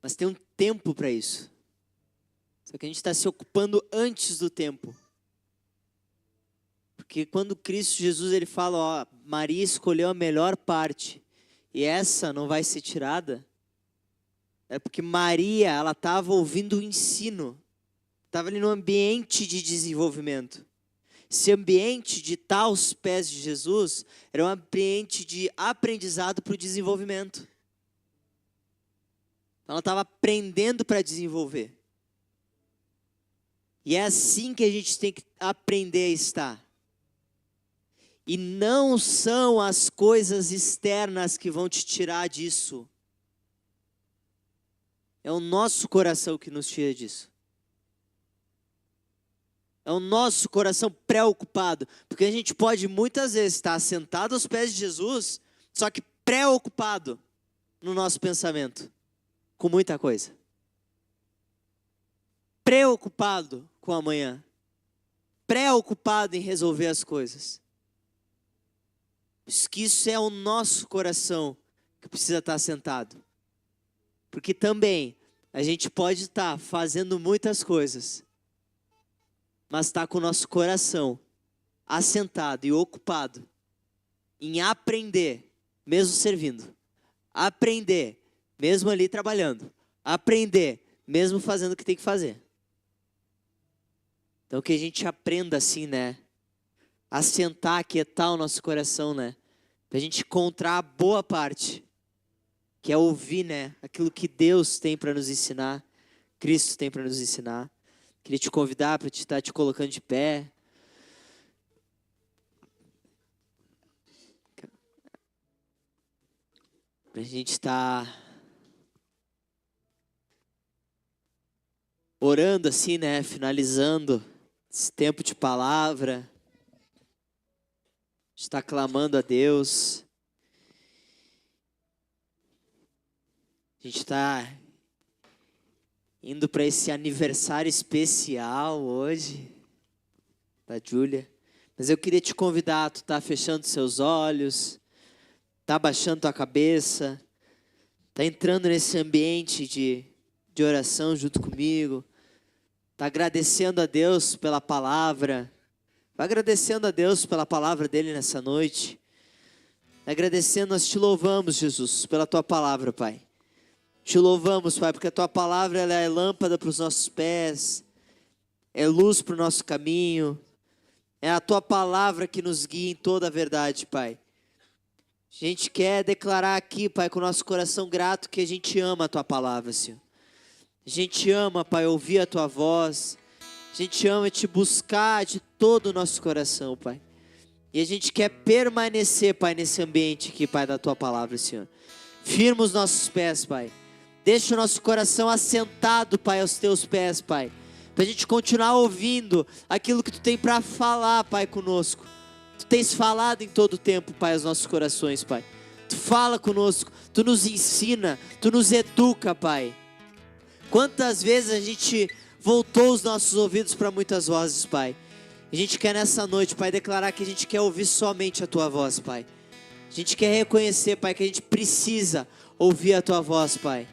Mas tem um tempo para isso. Só que a gente está se ocupando antes do tempo. Porque quando Cristo Jesus ele fala, ó, Maria escolheu a melhor parte e essa não vai ser tirada, é porque Maria, ela estava ouvindo o ensino, estava ali no ambiente de desenvolvimento. Esse ambiente de estar aos pés de Jesus era um ambiente de aprendizado para o desenvolvimento. Ela estava aprendendo para desenvolver. E é assim que a gente tem que aprender a estar. E não são as coisas externas que vão te tirar disso. É o nosso coração que nos tira disso. É o nosso coração preocupado. Porque a gente pode muitas vezes estar sentado aos pés de Jesus, só que preocupado no nosso pensamento com muita coisa. Preocupado com amanhã. Preocupado em resolver as coisas. Isso é o nosso coração que precisa estar sentado. Porque também a gente pode estar fazendo muitas coisas, mas está com o nosso coração assentado e ocupado em aprender, mesmo servindo. Aprender, mesmo ali trabalhando. Aprender, mesmo fazendo o que tem que fazer. Então que a gente aprenda assim, né? A sentar, aquietar o nosso coração, né? Pra gente encontrar a boa parte, que é ouvir, né? Aquilo que Deus tem para nos ensinar, Cristo tem para nos ensinar. Queria te convidar para estar te colocando de pé. Pra gente estar orando assim, né? Finalizando esse tempo de palavra. Está clamando a Deus. A gente está indo para esse aniversário especial hoje da Júlia. Mas eu queria te convidar, tu tá fechando seus olhos, tá abaixando tua cabeça, tá entrando nesse ambiente de oração junto comigo, tá agradecendo a Deus pela palavra. Vai agradecendo a Deus pela palavra dele nessa noite. Agradecendo, nós te louvamos, Jesus, pela tua palavra, Pai. Te louvamos, Pai, porque a tua palavra ela é lâmpada para os nossos pés, é luz para o nosso caminho. É a tua palavra que nos guia em toda a verdade, Pai. A gente quer declarar aqui, Pai, com o nosso coração grato, que a gente ama a tua palavra, Senhor. A gente ama, Pai, ouvir a tua voz. A gente ama te buscar de todo o nosso coração, Pai. E a gente quer permanecer, Pai, nesse ambiente aqui, Pai, da tua palavra, Senhor. Firma os nossos pés, Pai. Deixa o nosso coração assentado, Pai, aos teus pés, Pai. Para a gente continuar ouvindo aquilo que tu tem para falar, Pai, conosco. Tu tens falado em todo o tempo, Pai, aos nossos corações, Pai. Tu fala conosco, tu nos ensina, tu nos educa, Pai. Quantas vezes a gente voltou os nossos ouvidos para muitas vozes, Pai. A gente quer nessa noite, Pai, declarar que a gente quer ouvir somente a tua voz, Pai. A gente quer reconhecer, Pai, que a gente precisa ouvir a tua voz, Pai.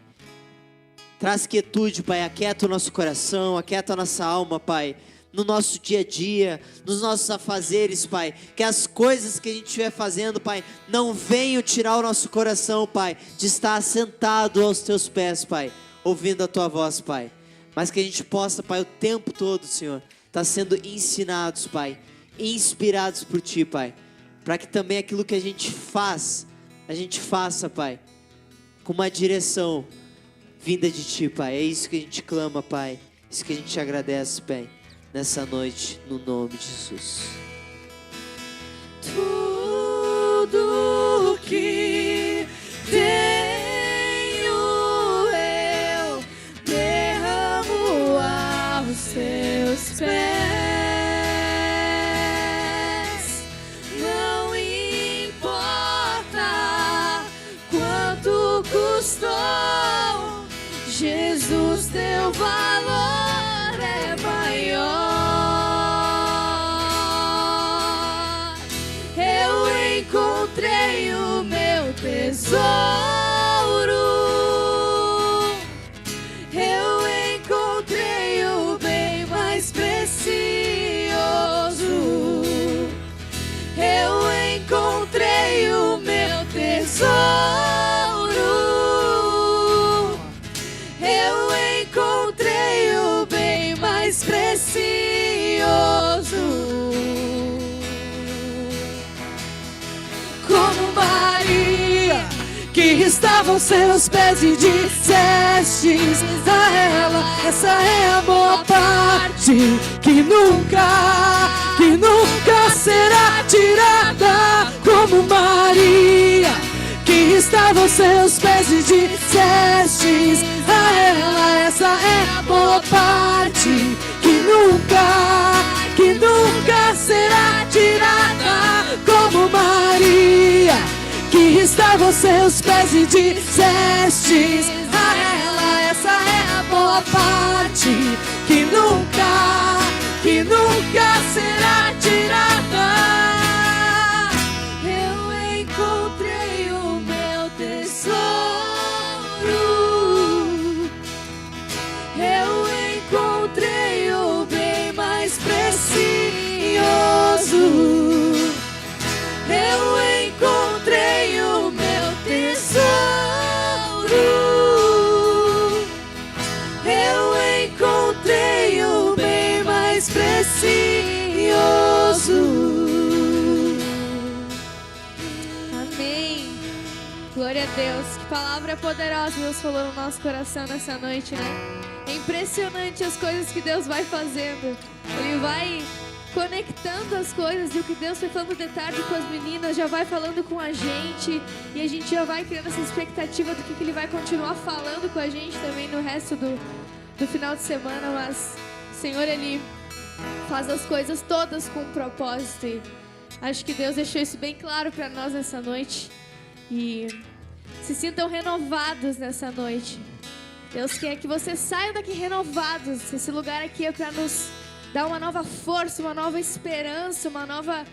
Traz quietude, Pai, aquieta o nosso coração, aquieta a nossa alma, Pai, no nosso dia a dia, nos nossos afazeres, Pai. Que as coisas que a gente estiver fazendo, Pai, não venham tirar o nosso coração, Pai, de estar sentado aos teus pés, Pai, ouvindo a tua voz, Pai. Mas que a gente possa, Pai, o tempo todo, Senhor, estar sendo ensinados, Pai, inspirados por Ti, Pai. Para que também aquilo que a gente faça, Pai, com uma direção vinda de Ti, Pai. É isso que a gente clama, Pai. É isso que a gente te agradece, Pai, nessa noite, no nome de Jesus. Tudo que tenho eu derramo aos seus pés. Não importa quanto custou, Jesus, teu valor é maior. Eu encontrei o meu tesouro estavam seus pés e dissestes a ela: essa é a boa parte que nunca será tirada. Como Maria, que estava aos seus pés e dissestes a ela: essa é a boa parte que nunca será tirada. Como Maria, que estava aos seus pés e dissestes a ela: essa é a boa parte que nunca será tirada. Eu encontrei o meu tesouro, eu encontrei o bem mais precioso, eu encontrei o meu tesouro, eu encontrei o bem mais precioso. Amém. Glória a Deus. Que palavra poderosa Deus falou no nosso coração nessa noite, né? É impressionante as coisas que Deus vai fazendo. Ele vai conectando as coisas, e o que Deus foi falando de tarde com as meninas já vai falando com a gente, e a gente já vai criando essa expectativa do que Ele vai continuar falando com a gente também no resto do final de semana. Mas o Senhor, Ele faz as coisas todas com um propósito, e acho que Deus deixou isso bem claro para nós nessa noite. E se sintam renovados nessa noite. Deus quer que vocês saiam daqui renovados. Esse lugar aqui é para nos dar uma nova força, uma nova esperança, uma nova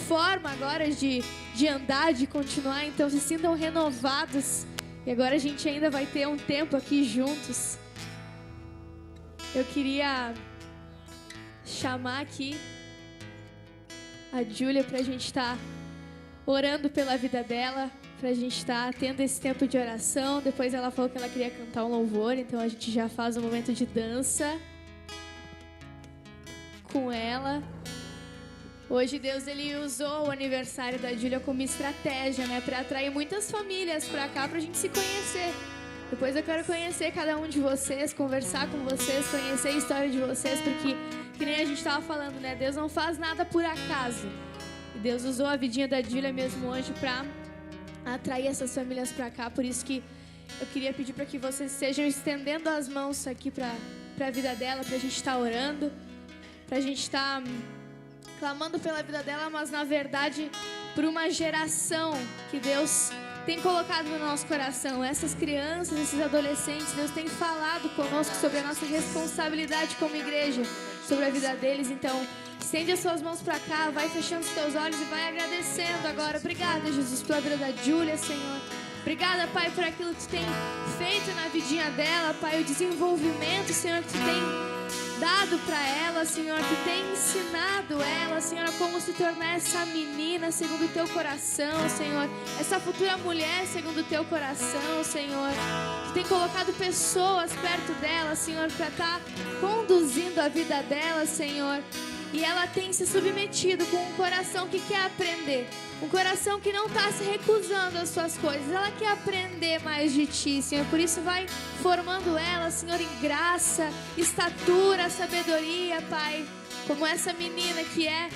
forma agora de andar, de continuar. Então se sintam renovados. E agora a gente ainda vai ter um tempo aqui juntos. Eu queria chamar aqui a Júlia pra gente estar orando pela vida dela, pra gente estar tendo esse tempo de oração. Depois ela falou que ela queria cantar um louvor, então a gente já faz um momento de dança com ela. Hoje Deus, Ele usou o aniversário da Júlia como estratégia, né, para atrair muitas famílias para cá, pra gente se conhecer. Depois eu quero conhecer cada um de vocês, conversar com vocês, conhecer a história de vocês, porque, que nem a gente estava falando, né, Deus não faz nada por acaso. E Deus usou a vidinha da Júlia mesmo hoje para atrair essas famílias para cá. Por isso que eu queria pedir para que vocês estejam estendendo as mãos aqui para a vida dela, para a gente estar orando, para a gente estar clamando pela vida dela, mas na verdade por uma geração que Deus tem colocado no nosso coração. Essas crianças, esses adolescentes, Deus tem falado conosco sobre a nossa responsabilidade como igreja, sobre a vida deles. Então, estende as suas mãos para cá, vai fechando os teus olhos e vai agradecendo agora. Obrigada, Jesus, pela vida da Júlia, Senhor. Obrigada, Pai, por aquilo que Tu tem feito na vidinha dela, Pai, o desenvolvimento, Senhor, que Tu tem dado para ela, Senhor, que tem ensinado ela, Senhor, a como se tornar essa menina segundo o Teu coração, Senhor, essa futura mulher segundo o Teu coração, Senhor, que tem colocado pessoas perto dela, Senhor, para estar conduzindo a vida dela, Senhor. E ela tem se submetido com um coração que quer aprender, um coração que não está se recusando às suas coisas. Ela quer aprender mais de Ti, Senhor. Por isso vai formando ela, Senhor, em graça, estatura, sabedoria, Pai. Como essa menina que é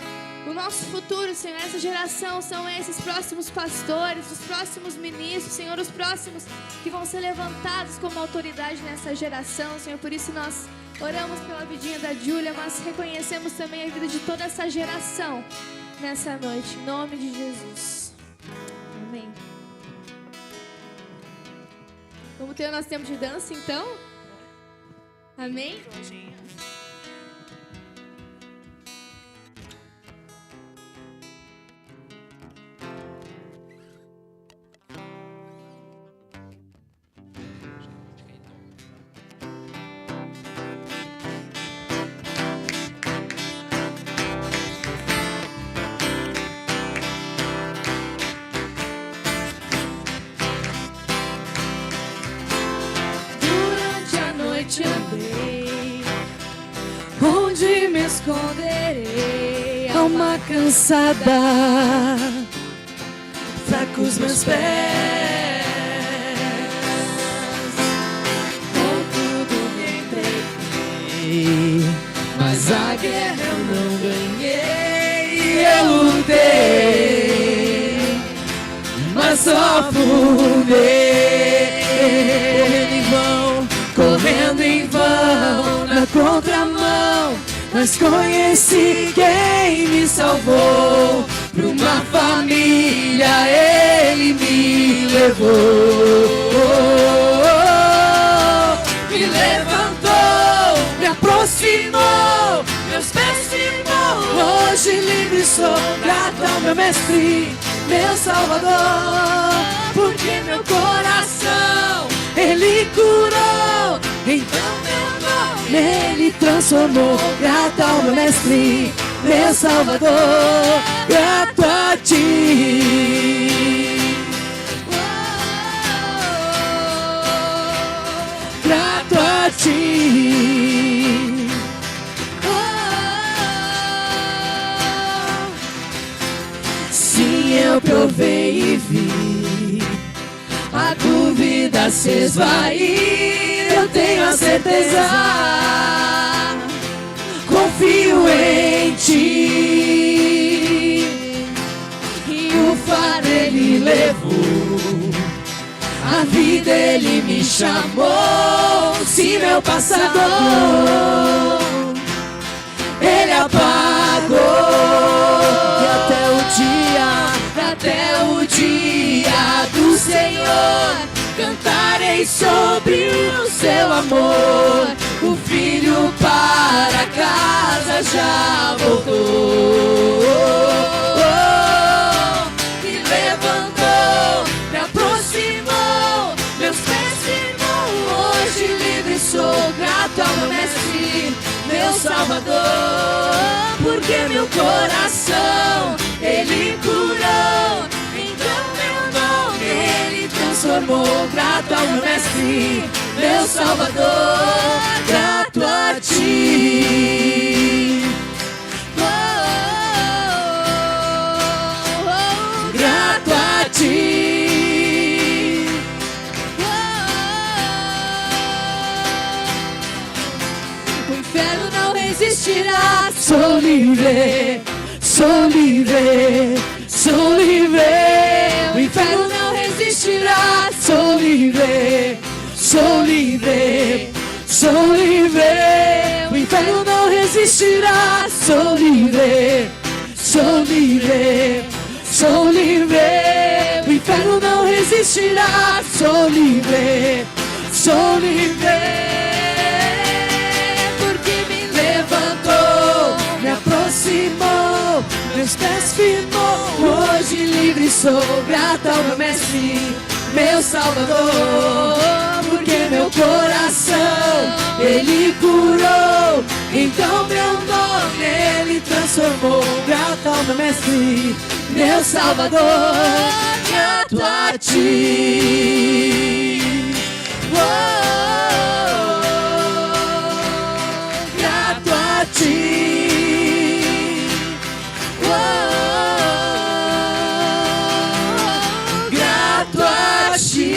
o nosso futuro, Senhor. Essa geração são esses próximos pastores, os próximos ministros, Senhor, os próximos que vão ser levantados como autoridade nessa geração, Senhor. Por isso nós oramos pela vidinha da Júlia, mas reconhecemos também a vida de toda essa geração nessa noite, em nome de Jesus. Amém. Vamos ter o nosso tempo de dança, então? Amém? Andei, onde me esconderei? Alma cansada, fracos meus pés, ganhei, mas a guerra eu não ganhei. Eu lutei, mas só fudei. Correndo em vão, na contramão, mas conheci quem me salvou. Pra uma família ele me levou. Me levantou, me aproximou, meus pés firmou. Hoje livre sou, grato ao meu mestre, meu salvador. Porque meu coração ele curou, então meu nome ele transformou. Grato ao meu mestre, meu salvador, grato a ti. Grato a ti. Sim, eu provei e vi a dúvida se esvair. Eu tenho a certeza, confio em ti. E o fardo ele levou, a vida ele me chamou. Se meu passador ele apagou, e até o dia do Senhor cantarei sobre o seu amor. O filho para casa já voltou. Me levantou, me aproximou, meus pés firmou. Hoje livre sou, grato ao meu mestre, meu salvador. Porque meu coração ele curou, então meu nome ele transformou. Grato ao meu mestre, meu salvador, grato a ti. Grato a ti. O inferno não resistirá. Sou livre, sou livre, sou livre. O inferno não resistirá. Sou livre, sou livre, sou livre. O inferno não resistirá. Sou livre, sou livre, sou livre. O inferno não resistirá. Sou livre, sou livre. Me aproximou, meus pés firmou. Hoje livre sou, grato ao meu mestre, meu salvador. Porque meu coração ele curou, então meu nome ele transformou. Grato ao meu mestre, meu salvador, grato a ti. Grato a ti. Grato a ti.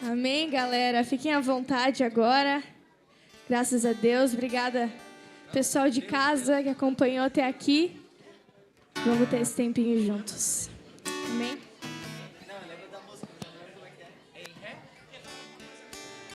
Amém, galera. Fiquem à vontade agora. Graças a Deus. Obrigada, pessoal de casa que acompanhou até aqui. Vamos ter esse tempinho juntos. Amém?